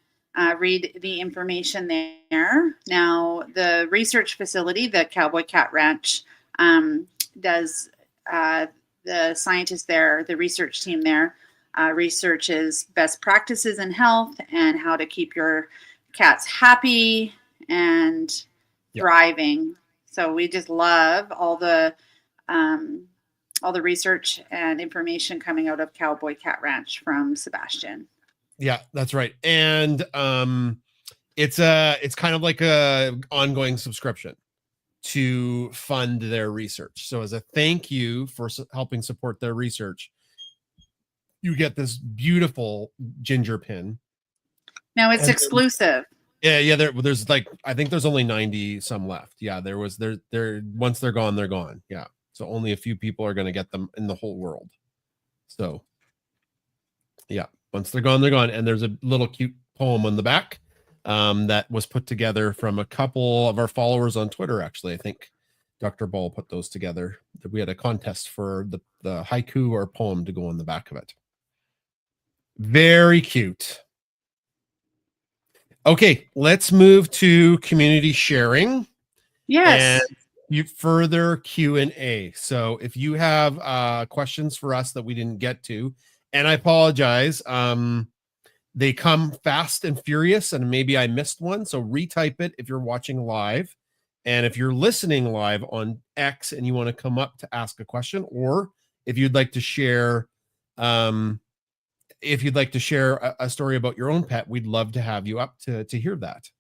read the information there. Now, the research facility, the Cowboy Cat Ranch, does the scientists there, the research team there, researches best practices in health and how to keep your cats happy and thriving. So we just love all the research and information coming out of Cowboy Cat Ranch from Sebastian. Yeah, that's right. And it's kind of like a ongoing subscription to fund their research. So as a thank you for helping support their research, you get this beautiful ginger pin. Now it's exclusive. Yeah. There's like, I think there's only 90 some left. Yeah, there once they're gone, they're gone. Yeah. So only a few people are going to get them in the whole world. So yeah, once they're gone, they're gone. And there's a little cute poem on the back that was put together from a couple of our followers on Twitter. Actually, I think Dr. Ball put those together. We had a contest for the haiku or poem to go on the back of it. Very cute. Okay, let's move to community sharing. Yes. And further Q&A. So if you have questions for us that we didn't get to, and I apologize, they come fast and furious, and maybe I missed one. So retype it if you're watching live. And if you're listening live on X and you want to come up to ask a question, or if you'd like to share a story about your own pet, we'd love to have you up to hear that.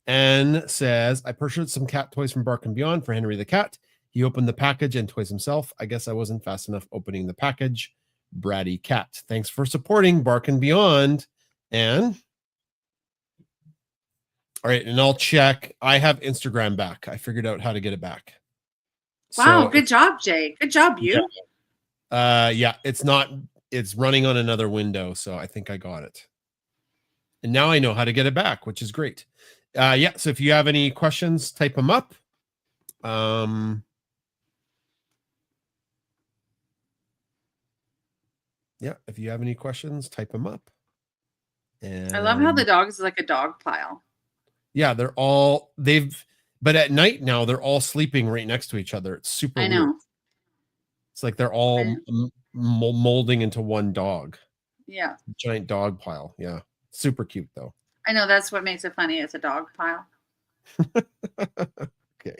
And says, I purchased some cat toys from Bark and Beyond for Henry the cat. He opened the package and toys himself. I guess I wasn't fast enough opening the package. Bratty cat. Thanks for supporting Bark and Beyond. And all right, and I'll check. I have Instagram back. I figured out how to get it back. Wow, So good job, Jay. Good job, you. Yeah, it's running on another window, so I think I got it. And now I know how to get it back, which is great. Yeah, so if you have any questions, type them up. Yeah, if you have any questions, type them up. And I love how the dog is like a dog pile. Yeah, but at night now they're all sleeping right next to each other. It's super I know. weird. It's like they're all molding into one dog. Yeah. Giant dog pile. Yeah. Super cute though. I know, that's what makes it funny. It's a dog pile. Okay.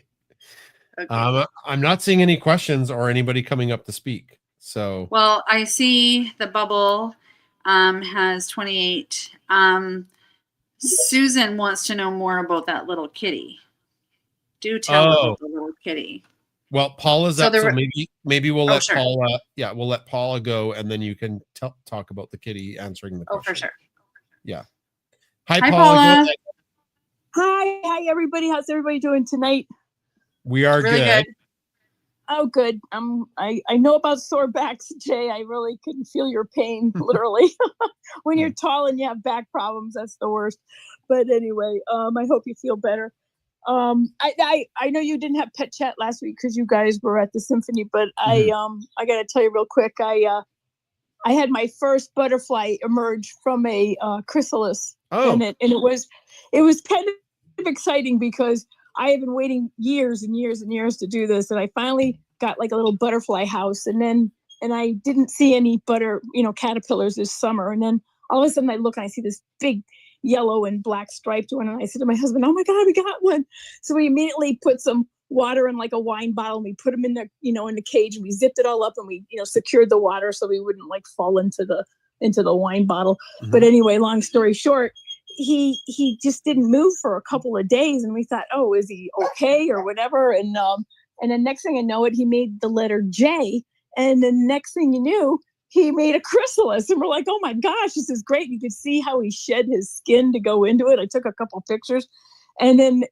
Okay. I'm not seeing any questions or anybody coming up to speak. So well, I see the bubble has 28. Susan wants to know more about that little kitty. Do tell about the little kitty. Well, Paula's up, so maybe we'll let Paula. Yeah, we'll let Paula go, and then you can talk about the kitty answering the question. Oh, for sure. Yeah. Hi, Paula. Hi, everybody. How's everybody doing tonight? We are really good. Oh, good. I know about sore backs, Jay. I really couldn't feel your pain, literally. When you're tall and you have back problems, that's the worst. But anyway, I hope you feel better. I know you didn't have pet chat last week because you guys were at the symphony, but I got to tell you real quick. I had my first butterfly emerge from a chrysalis, and it was kind of exciting because I have been waiting years and years and years to do this, and I finally got like a little butterfly house, and I didn't see any caterpillars this summer, and then all of a sudden I look and I see this big, yellow and black striped one. And I said to my husband, "Oh my God, we got one!" So we immediately put some water in like a wine bottle, and we put him in the, in the cage, and we zipped it all up, and we, secured the water so we wouldn't like fall into the wine bottle. Mhm. But anyway, long story short, he just didn't move for a couple of days, and we thought, oh, is he okay or whatever? And then next thing I know it, he made the letter J, and the next thing you knew, he made a chrysalis, and we're like, oh my gosh, this is great. You could see how he shed his skin to go into it. I took a couple pictures, and then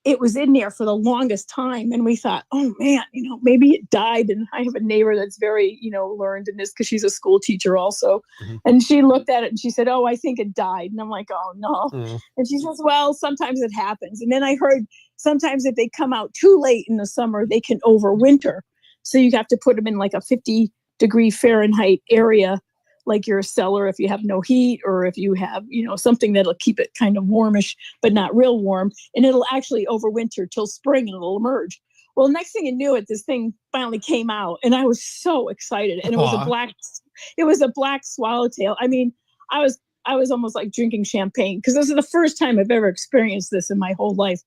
it was in there for the longest time. And we thought, oh man, maybe it died. And I have a neighbor that's very, learned in this because she's a school teacher also. Mm-hmm. And she looked at it and she said, oh, I think it died. And I'm like, oh no. Mm-hmm. And she says, well, sometimes it happens. And then I heard sometimes if they come out too late in the summer, they can overwinter. So you have to put them in like a 50-degree Fahrenheit area, like your cellar, if you have no heat, or if you have, something that'll keep it kind of warmish, but not real warm. And it'll actually overwinter till spring and it'll emerge. Well, next thing you knew it, this thing finally came out, and I was so excited. And it was a black swallowtail. I mean, I was almost like drinking champagne, because this is the first time I've ever experienced this in my whole life.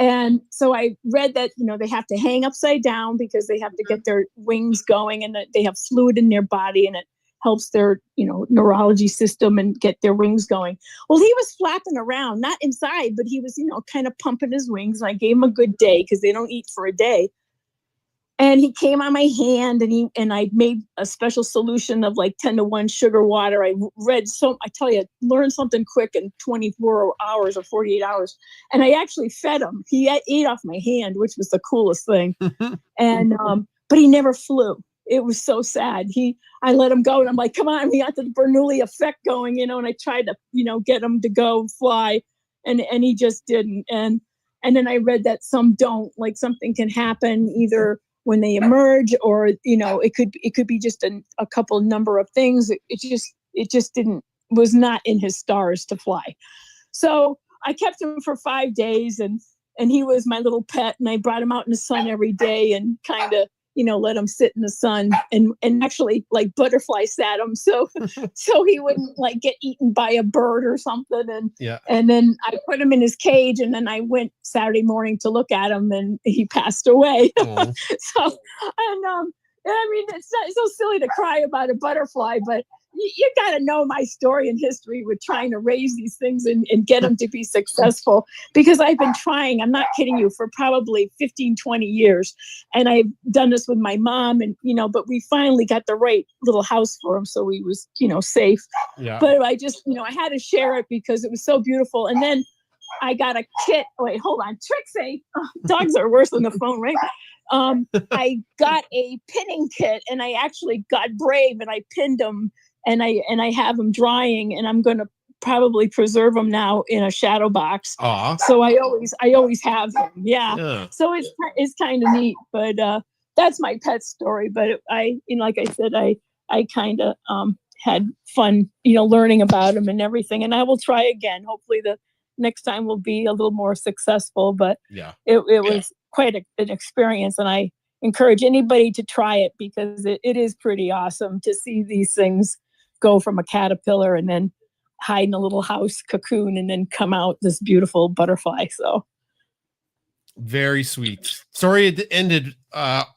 And so I read that, they have to hang upside down because they have to get their wings going, and that they have fluid in their body, and it helps their, neurology system and get their wings going. Well, he was flapping around, not inside, but he was, kind of pumping his wings. And I gave him a good day because they don't eat for a day. And he came on my hand, and I made a special solution of like 10-to-1 sugar water. I learned something quick in 24 hours or 48 hours. And I actually fed him. He ate off my hand, which was the coolest thing. And, but he never flew. It was so sad. I let him go, and I'm like, come on, we got the Bernoulli effect going, and I tried to, get him to go fly, and he just didn't. And then I read that some don't, like something can happen either when they emerge, or, it could be just a couple number of things. It just was not in his stars to fly. So I kept him for 5 days, and he was my little pet, and I brought him out in the sun every day and kind of, let him sit in the sun, and actually like butterfly sat him. So he wouldn't like get eaten by a bird or something. And then I put him in his cage, and then I went Saturday morning to look at him, and he passed away. I mean, it's so silly to cry about a butterfly, but you got to know my story and history with trying to raise these things and get them to be successful, because I've been trying, I'm not kidding you, for probably 15, 20 years. And I've done this with my mom, and, but we finally got the right little house for him. So he was, safe. Yeah. But I just, I had to share it because it was so beautiful. And then I got a kit. Wait, hold on. Trixie. Oh, dogs are worse than the phone, right? I got a pinning kit, and I actually got brave, and I pinned them. And I have them drying, and I'm going to probably preserve them now in a shadow box. So I always have them. Yeah. So it's kind of neat, but that's my pet story. But like I said, I kind of had fun, learning about them and everything. And I will try again. Hopefully the next time will be a little more successful. But it was quite an experience, and I encourage anybody to try it, because it is pretty awesome to see these things go from a caterpillar and then hide in a little house cocoon and then come out this beautiful butterfly. So very sweet. Sorry it ended not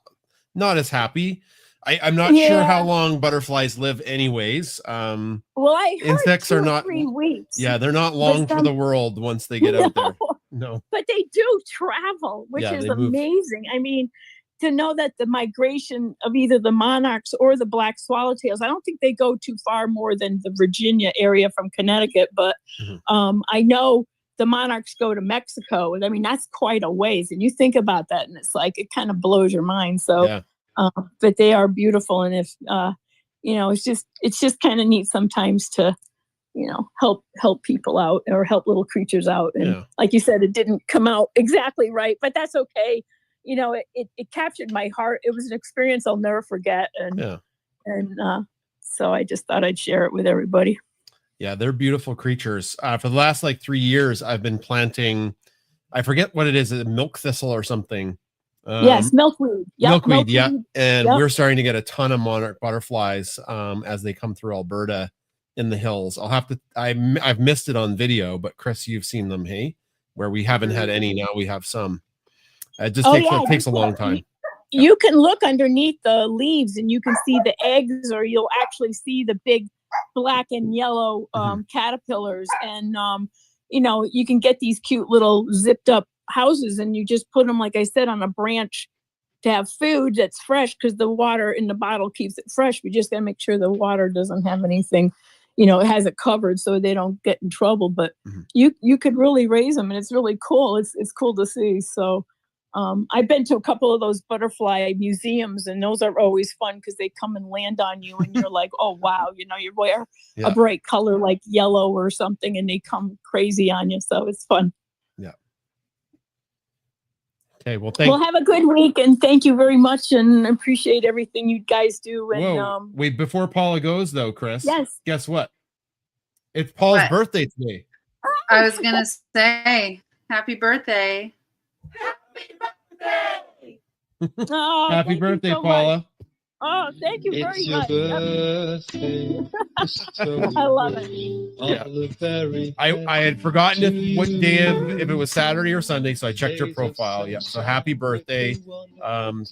as happy. I'm not sure how long butterflies live anyways. Well, I heard insects are not 3 weeks. Yeah, they're not long for the world once they get out there. No. But they do travel, which is amazing. I mean, to know that the migration of either the monarchs or the black swallowtails, I don't think they go too far more than the Virginia area from Connecticut, but I know the monarchs go to Mexico, and I mean, that's quite a ways. And you think about that, and it's like, it kind of blows your mind. So, but they are beautiful. And if, it's just kind of neat sometimes to, help people out or help little creatures out. And like you said, it didn't come out exactly right, but that's okay. It captured my heart. It was an experience I'll never forget. And so I just thought I'd share it with everybody. Yeah, they're beautiful creatures. For the last 3 years, I've been planting, I forget what it is, a milk thistle or something. Yes, milkweed. Yep, milkweed, yeah. And we're starting to get a ton of monarch butterflies as they come through Alberta. in the hills. I've missed it on video, but Chris, you've seen them, hey? Where we haven't had any, now we have some. It just takes a long time. You can look underneath the leaves and you can see the eggs, or you'll actually see the big black and yellow caterpillars. And, you know, you can get these cute little zipped up houses, and you just put them, like I said, on a branch to have food that's fresh, because the water in the bottle keeps it fresh. We just got to make sure the water doesn't have anything, you know, it has it covered so they don't get in trouble. But you could really raise them, and it's really cool. It's cool to see. So I've been to a couple of those butterfly museums, and those are always fun because they come and land on you, and you're like, oh wow, you know, you wear a bright color like yellow or something, and they come crazy on you. So it's fun. Yeah. Okay. Well, have a good week, and thank you very much, and appreciate everything you guys do. And wait, before Paula goes though, Chris. Yes. Guess what? It's Paula's birthday today. I was gonna say happy birthday. Oh, Happy birthday, Paula. Much. Oh, thank you very much. Birthday. I love it. I had forgotten what day if it was Saturday or Sunday, so I checked your profile. Yeah. So happy birthday.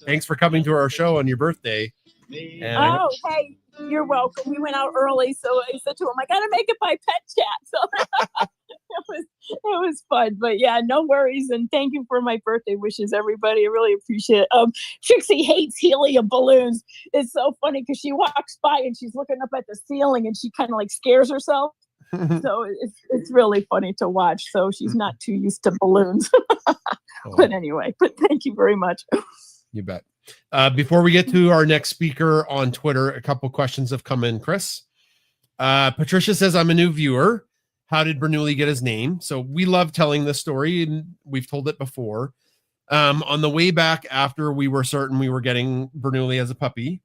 Thanks for coming to our show on your birthday. And hey, you're welcome. We went out early, so I said to him, I gotta make it by pet chat. So it was fun. But yeah, no worries. And thank you for my birthday wishes, everybody. I really appreciate it. Trixie hates helium balloons. It's so funny because she walks by and she's looking up at the ceiling and she kind of like scares herself. So it's really funny to watch. So she's not too used to balloons. But anyway, thank you very much. You bet. Before we get to our next speaker on Twitter, a couple questions have come in, Chris. Patricia says, I'm a new viewer. How did Bernoulli get his name? So we love telling this story, and we've told it before. On the way back, after we were certain we were getting Bernoulli as a puppy,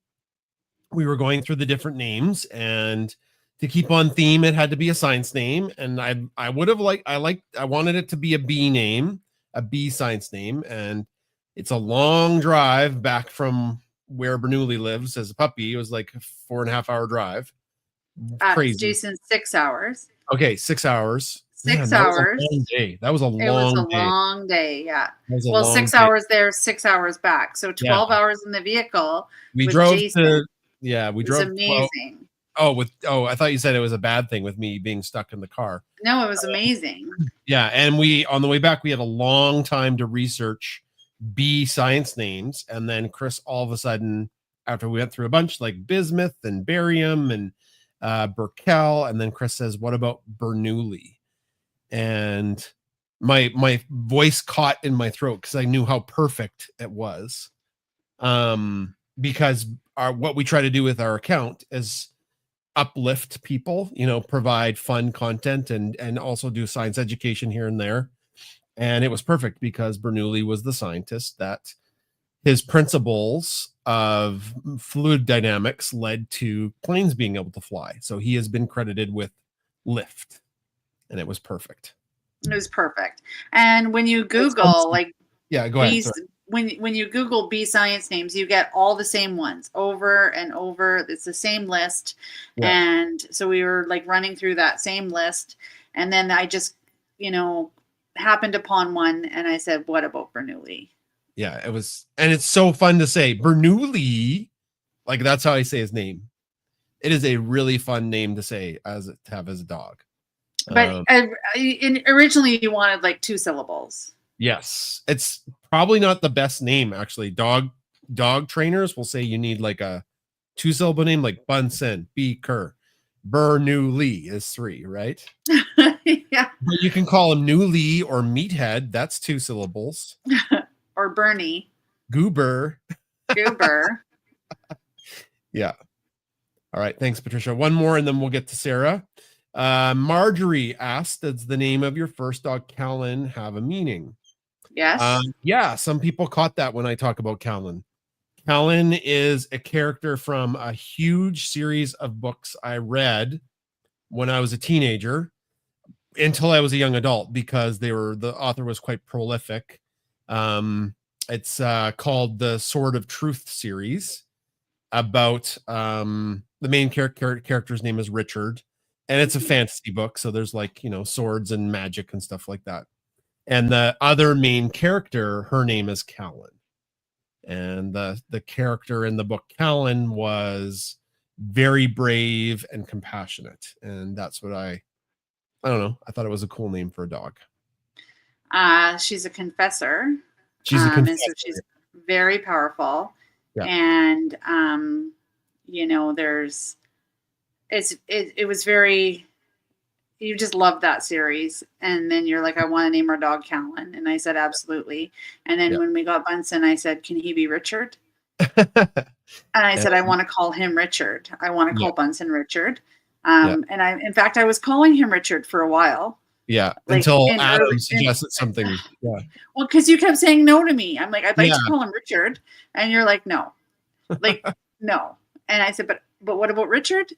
we were going through the different names, and to keep on theme, it had to be a science name. And I wanted it to be a bee name, a bee science name. And it's a long drive back from where Bernoulli lives as a puppy. It was like a 4.5 hour drive. Crazy. Jason, 6 hours. Okay, 6 hours. 6 hours. That was a long day. Yeah. Well, 6 hours there, 6 hours back. So 12 hours in the vehicle. We drove Jason. we drove. It was amazing. I thought you said it was a bad thing with me being stuck in the car. No, it was amazing. Yeah, and on the way back, we had a long time to research bee science names, and then Chris, all of a sudden, after we went through a bunch like bismuth and barium and Burkell, and then Chris says, what about Bernoulli? And my voice caught in my throat because I knew how perfect it was. Because what we try to do with our account is uplift people, provide fun content and also do science education here and there. And it was perfect because Bernoulli was the scientist that his principles of fluid dynamics led to planes being able to fly. So he has been credited with lift, and it was perfect. It was perfect. And when you Google, go ahead. When you Google bee science names, you get all the same ones over and over. It's the same list. Yeah. And so we were like running through that same list. And then I just, happened upon one, and I said, what about Bernoulli? Yeah, it was, and it's so fun to say Bernoulli, like that's how I say his name. It is a really fun name to say to have as a dog. But originally you wanted like 2 syllables. Yes, it's probably not the best name actually. Dog trainers will say you need like a 2-syllable name, like Bunsen, B. Kerr. Bernoulli is 3, right? Yeah. But you can call him Newly or Meathead. That's 2 syllables. Or Bernie. Goober. Yeah. All right. Thanks, Patricia. One more, and then we'll get to Sarah. Marjorie asked, does the name of your first dog, Callan, have a meaning? Yes. Yeah. Some people caught that when I talk about Callan. Callan is a character from a huge series of books I read when I was a teenager until I was a young adult, because the author was quite prolific. It's called the Sword of Truth series, about the main character's name is Richard, and it's a fantasy book, so there's like, you know, swords and magic and stuff like that. And the other main character, her name is Callan. And the character in the book, Callan, was very brave and compassionate. And that's what I don't know. I thought it was a cool name for a dog. She's a confessor. She's a confessor. And so she's very powerful. Yeah. And you know, it was very, you just loved that series. And then you're like, I want to name our dog Callan. And I said, absolutely. And then when we got Bunsen, I said, can he be Richard? And I said, I want to call him Richard. I want to call Bunsen Richard. And in fact, I was calling him Richard for a while. Yeah. Like, until Adam suggested something. Yeah. Well, because you kept saying no to me. I'm like, I'd like to call him Richard. And you're like, no. Like, no. And I said, but what about Richard?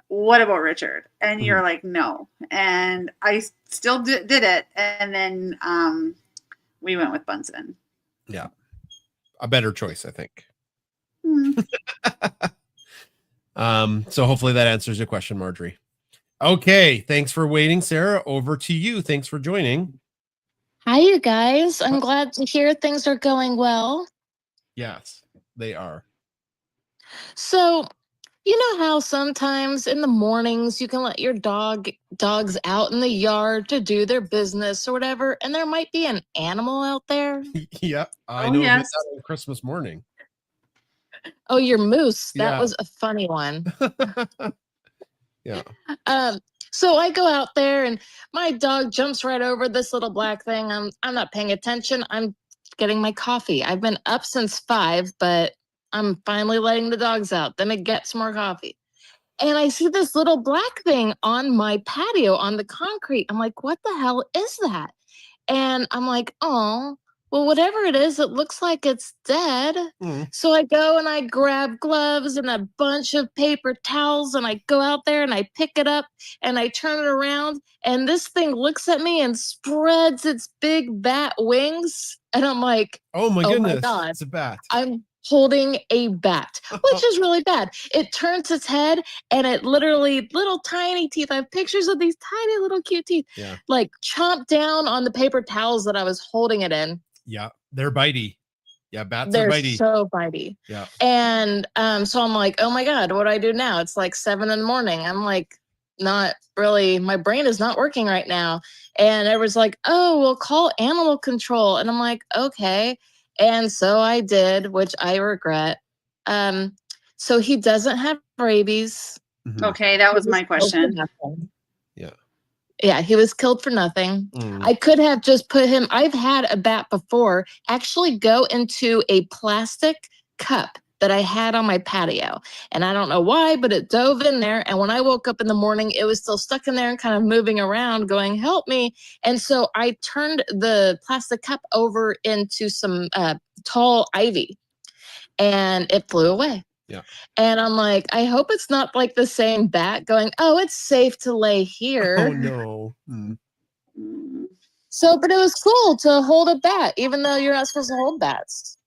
What about Richard? And you're like, no. And I still did it. And then we went with Bunsen. Yeah. A better choice, I think. So hopefully that answers your question, Marjorie. Okay. Thanks for waiting, Sarah. Over to you. Thanks for joining. Hi, you guys. I'm glad to hear things are going well. Yes, they are. So, you know how sometimes in the mornings you can let your dogs out in the yard to do their business or whatever, and there might be an animal out there? Yeah, I know that on Christmas morning. Oh, your moose. That Yeah. was a funny one. Yeah. So I go out there and my dog jumps right over this little black thing. I'm not paying attention. I'm getting my coffee. I've been up since 5, but I'm finally letting the dogs out. Then I get some more coffee. And I see this little black thing on my patio on the concrete. I'm like, what the hell is that? And I'm like, oh, well, whatever it is, it looks like it's dead. So I go and I grab gloves and a bunch of paper towels and I go out there and I pick it up and I turn it around and this thing looks at me and spreads its big bat wings. And I'm like, oh my goodness, my God, it's a bat. I'm holding a bat, which is really bad. It turns its head and it literally, little tiny teeth. I have pictures of these tiny little cute teeth, like chomp down on the paper towels that I was holding it in. Yeah, they're bitey. Yeah, bats They're are bitey. so bitey. Yeah. And so I'm like, oh my God, what do I do now? It's like 7 in the morning. I'm like, not really, my brain is not working right now. And it was like, oh, we'll call animal control. And I'm like, okay. And so I did, which I regret. So he doesn't have rabies. Okay, that was my question. Yeah, he was killed for nothing. I could have just put him, I've had a bat before actually go into a plastic cup that I had on my patio. And I don't know why, but it dove in there. And when I woke up in the morning, it was still stuck in there and kind of moving around going, help me. And so I turned the plastic cup over into some tall ivy and it flew away. Yeah. And I'm like, I hope it's not like the same bat going, oh, it's safe to lay here. Oh, no. So, but it was cool to hold a bat, even though you're not supposed to hold bats.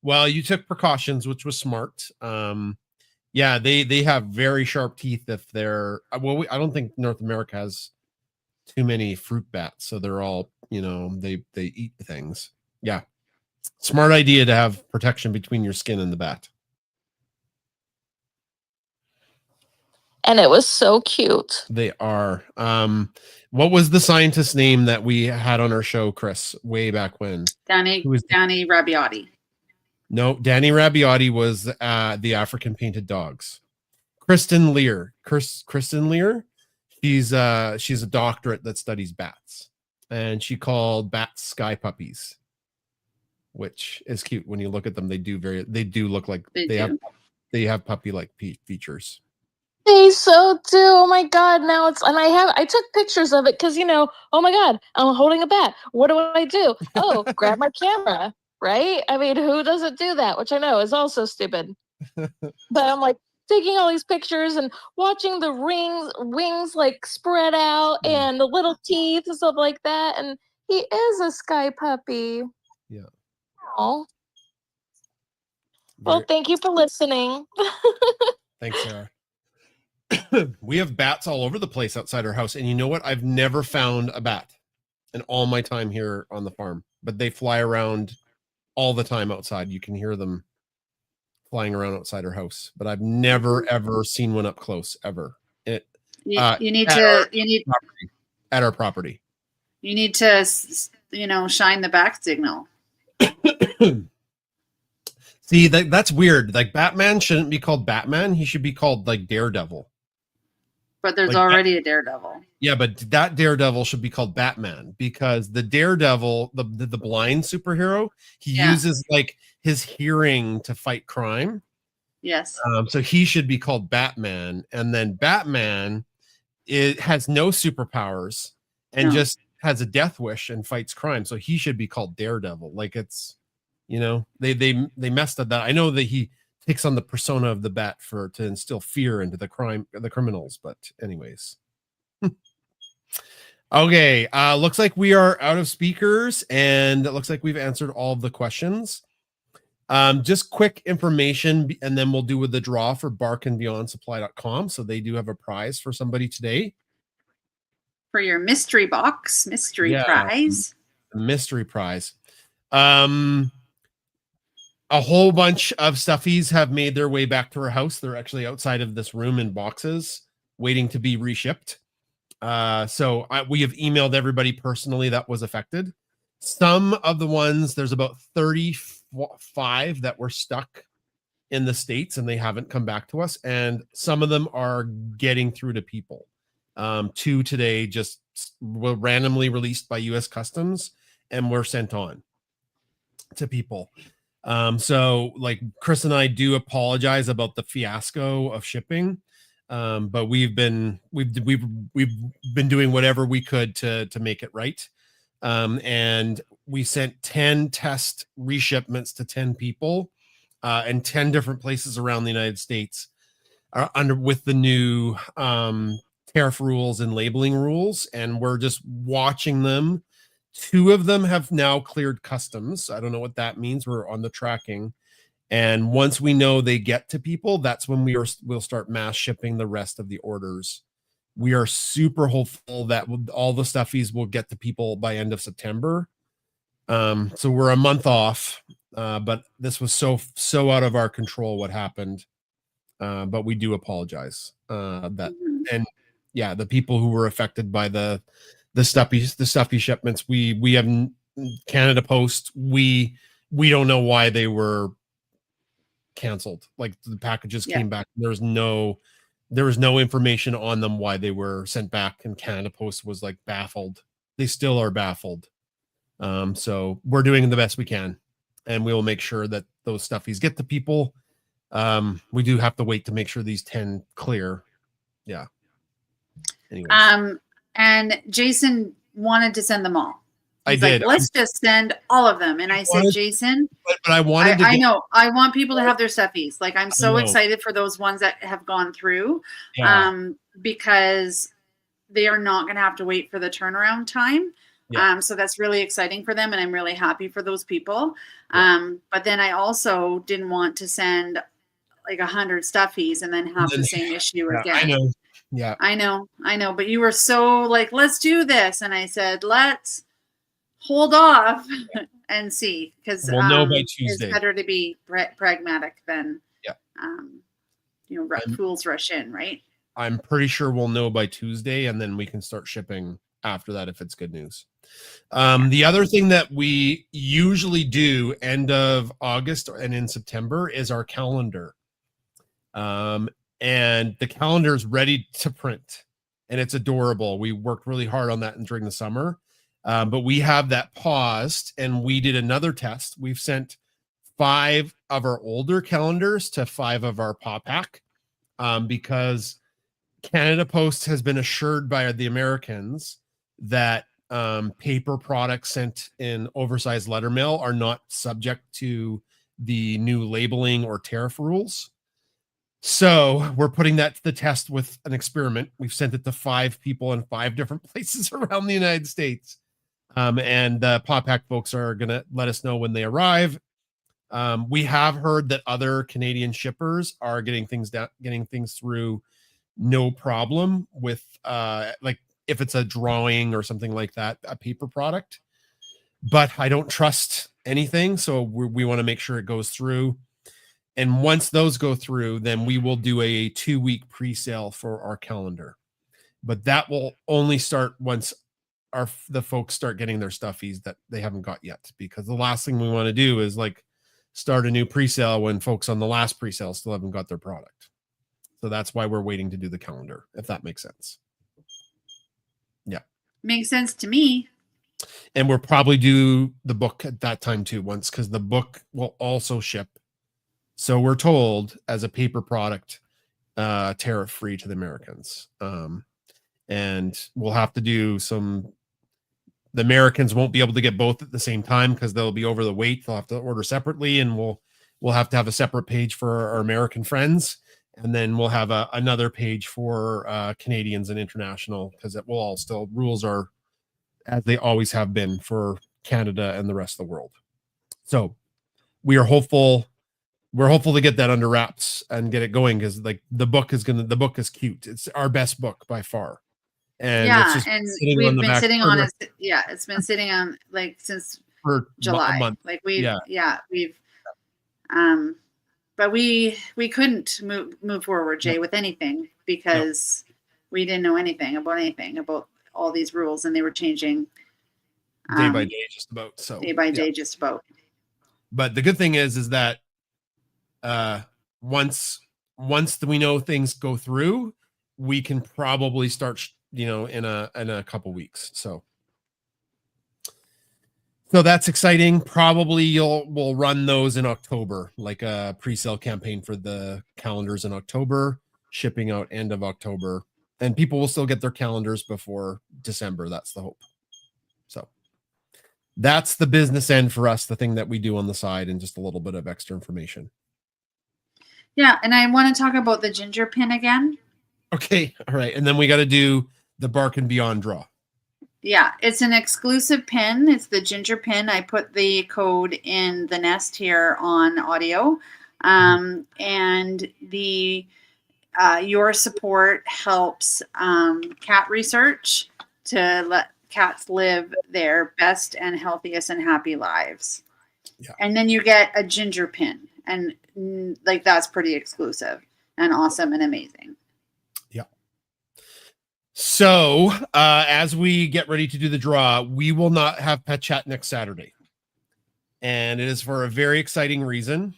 Well, you took precautions, which was smart. Yeah, they have very sharp teeth if they're, well, I don't think North America has too many fruit bats. So they're all, you know, they eat the things. Yeah. Smart idea to have protection between your skin and the bat. And it was so cute. They are. What was the scientist's name that we had on our show, Chris, way back when? Danny Rabiati. No, Danny Rabiati was the African painted dogs. Kristen Lear. Kristen Lear. She's a doctorate that studies bats. And she called bats sky puppies, which is cute. When you look at them, they do look like they have puppy-like features. They so do. Oh my God. Now I took pictures of it because, you know, oh my God, I'm holding a bat. What do I do? Oh, grab my camera, right? I mean, who doesn't do that? Which I know is also stupid. But I'm like taking all these pictures and watching the wings like spread out and the little teeth and stuff like that. And he is a sky puppy. Yeah. Oh. Well, thank you for listening. Thanks, Sarah. We have bats all over the place outside our house. And you know what? I've never found a bat in all my time here on the farm, but they fly around all the time outside. You can hear them flying around outside our house, but I've never, ever seen one up close ever. You need at to our you need property, at our property. you need to shine the back signal. See, that's weird. Like Batman shouldn't be called Batman. He should be called like Daredevil. But there's Like already a Daredevil. Yeah, but that Daredevil should be called Batman because the Daredevil, the blind superhero, he uses like his hearing to fight crime. Yes. So he should be called Batman, and then Batman has no superpowers and just has a death wish and fights crime. So he should be called Daredevil. Like it's, they messed up that. I know that he takes on the persona of the bat to instill fear into the criminals. But anyways, okay. Looks like we are out of speakers, and it looks like we've answered all of the questions. Just quick information, and then we'll do with the draw for barkandbeyondsupply.com. So they do have a prize for somebody today. For your mystery box, prize. Mystery prize. A whole bunch of stuffies have made their way back to our house. They're actually outside of this room in boxes waiting to be reshipped. So we have emailed everybody personally that was affected. Some of the ones, there's about 35 that were stuck in the States and they haven't come back to us. And some of them are getting through to people. 2 today just were randomly released by US Customs and were sent on to people. So like Chris and I do apologize about the fiasco of shipping. But we've been doing whatever we could to make it right. And we sent 10 test reshipments to 10 people, in 10 different places around the United States, with the new, tariff rules and labeling rules. And we're just watching them. 2 of them have now cleared customs. I don't know what that means. We're on the tracking. And once we know they get to people, that's when we'll start mass shipping the rest of the orders. We are super hopeful that all the stuffies will get to people by end of September. So we're a month off, but this was so out of our control what happened. But we do apologize. And yeah, the people who were affected by the stuffy shipments, we have Canada Post. We don't know why they were canceled. Like the packages came back. There was no information on them why they were sent back, and Canada Post was like baffled. They still are baffled. So we're doing the best we can, and we will make sure that those stuffies get to people. We do have to wait to make sure these 10 clear. Yeah. Anyways. And Jason wanted to send them all. I He's did. Like, let's just send all of them. And I said, Jason, but I wanted I know. I want people to have their stuffies. Like, I'm so excited for those ones that have gone through, because they are not going to have to wait for the turnaround time. Yeah. So that's really exciting for them. And I'm really happy for those people. Yeah. But then I also didn't want to send like 100 stuffies and then have the same issue again. I know. Yeah, I know. But you were so like, let's do this. And I said, let's hold off and see, because we'll know by Tuesday. It's better to be pragmatic than, fools rush in, right? I'm pretty sure we'll know by Tuesday, and then we can start shipping after that if it's good news. The other thing that we usually do end of August and in September is our calendar. And the calendar is ready to print, and it's adorable. We worked really hard on that during the summer, but we have that paused, and we did another test. We've sent 5 of our older calendars to 5 of our PawPack, because Canada Post has been assured by the Americans that paper products sent in oversized letter mail are not subject to the new labeling or tariff rules. So we're putting that to the test with an experiment. We've sent it to 5 people in 5 different places around the United States. And the PawPack folks are going to let us know when they arrive. We have heard that other Canadian shippers are getting things through no problem with like if it's a drawing or something like that, a paper product. But I don't trust anything, so we want to make sure it goes through. And once those go through, then we will do a 2-week pre-sale for our calendar. But that will only start once the folks start getting their stuffies that they haven't got yet, because the last thing we want to do is like start a new pre-sale when folks on the last pre-sale still haven't got their product. So that's why we're waiting to do the calendar, if that makes sense. Yeah. Makes sense to me. And we'll probably do the book at that time too, once, because the book will also ship. So we're told as a paper product, tariff free to the Americans. And we'll have to do the Americans won't be able to get both at the same time because they'll be over the weight. They'll have to order separately, and we'll have to have a separate page for our American friends. And then we'll have another page for Canadians and international, because it will all still, rules are as they always have been for Canada and the rest of the world. So we are hopeful. We're hopeful to get that under wraps and get it going, because like the book is cute. It's our best book by far. And yeah, it's just and sitting we've on the been back sitting on burner it. Yeah, it's been sitting on like since for July. a month. Like we've but we couldn't move forward, Jay, with anything, because we didn't know anything about all these rules, and they were changing day by day, just about. So day by day, just about. But the good thing is that once we know things go through, we can probably start in a couple weeks. So that's exciting. Probably we'll run those in October, like a pre-sale campaign for the calendars in October, shipping out end of October, and people will still get their calendars before December. That's the hope. So that's the business end for us, the thing that we do on the side, and just a little bit of extra information. Yeah, and I want to talk about the ginger pin again. Okay, all right. And then we got to do the Bark and Beyond draw. Yeah, it's an exclusive pin. It's the ginger pin. I put the code in the nest here on audio. And the your support helps cat research to let cats live their best and healthiest and happy lives. Yeah. And then you get a ginger pin, and like that's pretty exclusive and awesome and amazing. Yeah. So as we get ready to do the draw, we will not have Pet Chat next Saturday, and it is for a very exciting reason.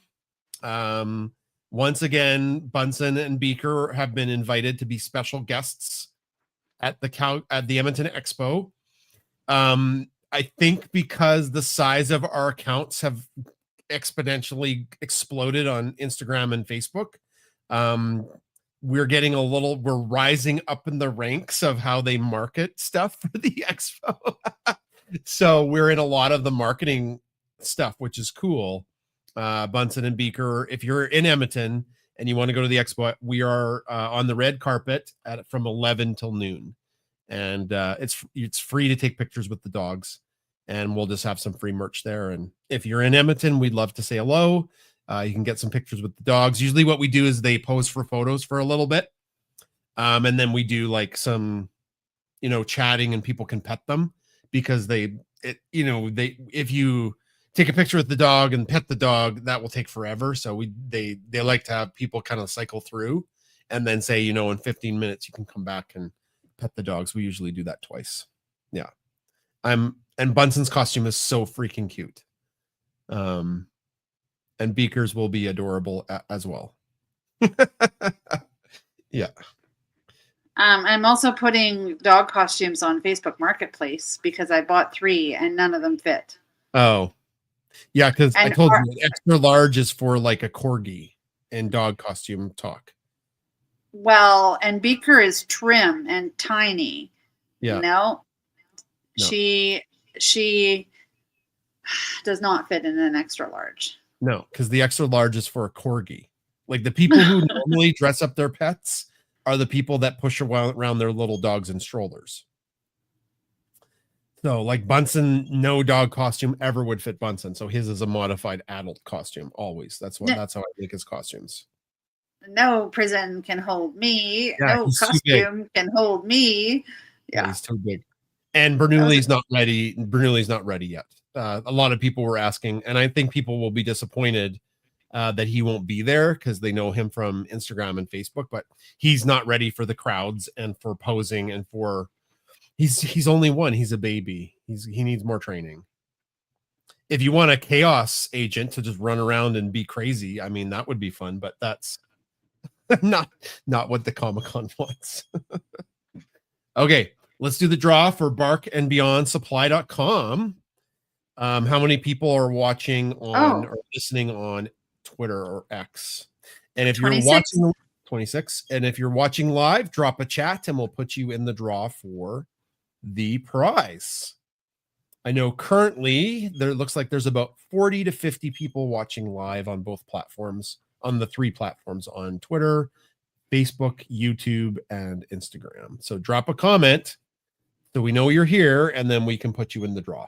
Once again, Bunsen and Beaker have been invited to be special guests at the Edmonton Expo. I think because the size of our accounts have exponentially exploded on Instagram and Facebook, we're rising up in the ranks of how they market stuff for the expo. So we're in a lot of the marketing stuff, which is cool. Bunsen and Beaker, if you're in Edmonton and you want to go to the expo, we are on the red carpet from 11 till noon. And it's free to take pictures with the dogs, and we'll just have some free merch there. And if you're in Edmonton, we'd love to say hello. You can get some pictures with the dogs. Usually what we do is they pose for photos for a little bit. And then we do like some, chatting, and people can pet them, because if you take a picture with the dog and pet the dog, that will take forever. So they like to have people kind of cycle through and then say, in 15 minutes, you can come back and pet the dogs. We usually do that twice. Yeah. And Bunsen's costume is so freaking cute. And Beaker's will be adorable as well. Yeah. I'm also putting dog costumes on Facebook Marketplace, because I bought 3 and none of them fit. Oh, yeah. Because I told you extra large is for like a corgi in dog costume talk. Well, and Beaker is trim and tiny. Yeah. No. She does not fit in an extra large. No, because the extra large is for a corgi. Like the people who normally dress up their pets are the people that push around their little dogs in strollers. So like Bunsen, no dog costume ever would fit Bunsen. So his is a modified adult costume always. That's how I make his costumes. no prison can hold me. Yeah, No he's too big. costume can hold me. Yeah. He's too big. And Bernoulli's not ready. Bernoulli's not ready yet. A lot of people were asking, and I think people will be disappointed that he won't be there because they know him from Instagram and Facebook, but he's not ready for the crowds and for posing and for he's only one. He's a baby. He needs more training. If you want a chaos agent to just run around and be crazy, I mean, that would be fun, but that's not what the Comic-Con wants. Okay, let's do the draw for Bark and Beyond Supply.com. How many people are watching on or listening on Twitter or X? And if 26. You're watching 26, and if you're watching live, drop a chat and we'll put you in the draw for the prize. I know currently there looks like there's about 40 to 50 people watching live on both platforms, on the 3 platforms, on Twitter, Facebook, YouTube, and Instagram. So drop a comment so we know you're here, and then we can put you in the draw.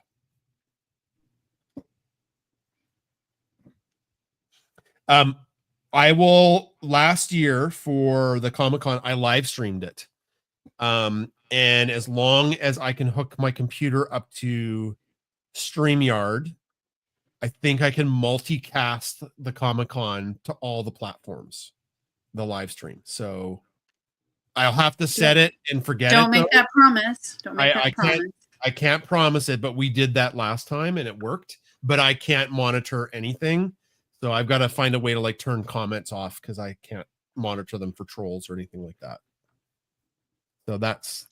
I will, last year for the Comic-Con, I live streamed it. And as long as I can hook my computer up to StreamYard, I think I can multicast the Comic-Con to all the platforms, the live stream. So I'll have to set it and forget it. Don't make that promise. Don't make that promise. I can't promise it, but we did that last time and it worked. But I can't monitor anything. So I've got to find a way to like turn comments off because I can't monitor them for trolls or anything like that. So that's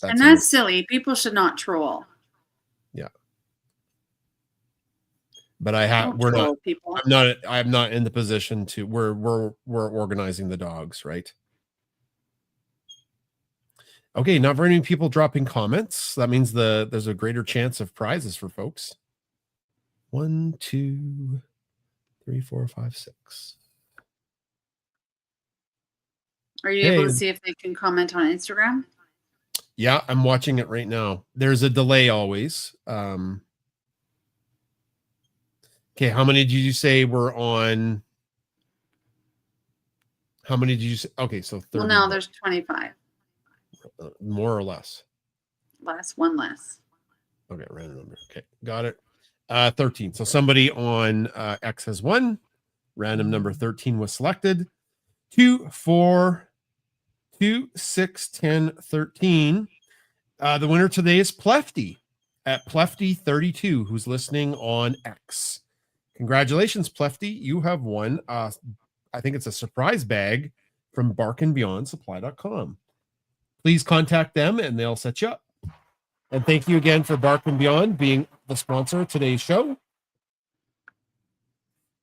silly. People should not troll. Yeah. But I'm not in the position to we're organizing the dogs, right? Okay, not very many people dropping comments. That means there's a greater chance of prizes for folks. 1, 2, 3, 4, 5, 6. Are you able to see if they can comment on Instagram? Yeah, I'm watching it right now. There's a delay always. Okay, how many did you say were on? How many did you say? Okay, so 30. Well, now there's 25. More or less? One less. Okay, random number. Okay, got it. 13. So somebody on X has won. Random number 13 was selected. 2, 4, 2, 6, 10, 13. The winner today is Plefty at Plefty32, who's listening on X. Congratulations, Plefty. You have won, I think it's a surprise bag from barkandbeyondsupply.com. Please contact them and they'll set you up. And thank you again for Bark and Beyond being the sponsor of today's show.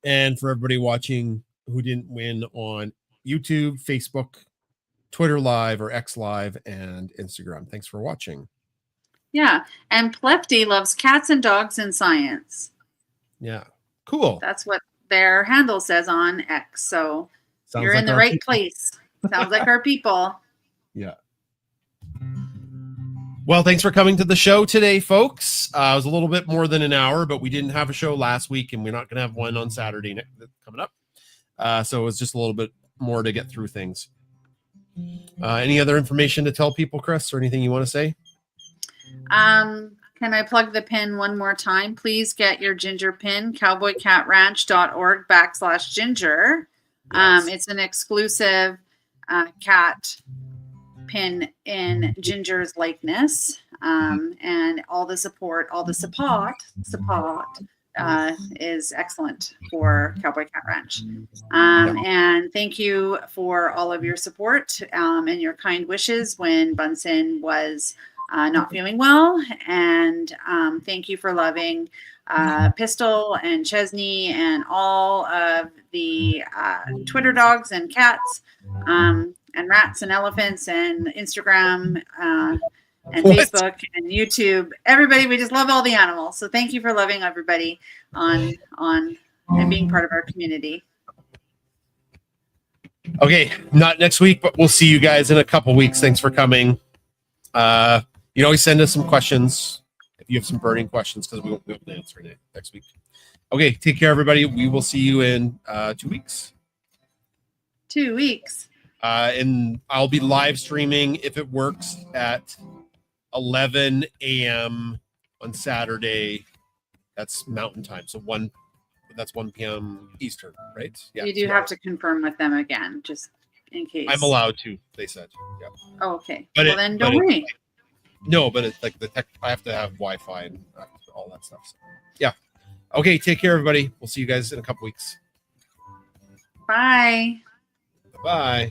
And for everybody watching who didn't win on YouTube, Facebook, Twitter Live or X Live, and Instagram. Thanks for watching. Yeah. And Plefty loves cats and dogs and science. Yeah. Cool. That's what their handle says on X. So you're in the right place. Sounds like our people. Yeah. Well, thanks for coming to the show today, folks. It was a little bit more than an hour, but we didn't have a show last week, and we're not going to have one on Saturday coming up. So it was just a little bit more to get through things. Any other information to tell people, Chris, or anything you want to say? Can I plug the pin one more time? Please get your ginger pin, cowboycatranch.org/ginger. Yes. It's an exclusive cat pin in Ginger's likeness, and all the support is excellent for Cowboy Cat Ranch. And thank you for all of your support and your kind wishes when Bunsen was not feeling well. And thank you for loving Pistol and Chesney and all of the Twitter dogs and cats, and rats and elephants and Instagram and Facebook and YouTube. Everybody, we just love all the animals. So thank you for loving everybody on and being part of our community. Okay, not next week, but we'll see you guys in a couple weeks. Thanks for coming. You can always send us some questions if you have some burning questions, because we won't be able to answer it next week. Okay, take care, everybody. We will see you in 2 weeks. 2 weeks. And I'll be live streaming if it works at 11 a.m. on Saturday. That's Mountain Time. So that's 1 p.m. Eastern, right? Yeah. You do have to confirm with them again, just in case. I'm allowed to, they said. Yeah. Oh, okay. But Well, it- then but don't it- worry. No, but it's like I have to have Wi-Fi and all that stuff. So, yeah. Okay. Take care, everybody. We'll see you guys in a couple weeks. Bye. Bye.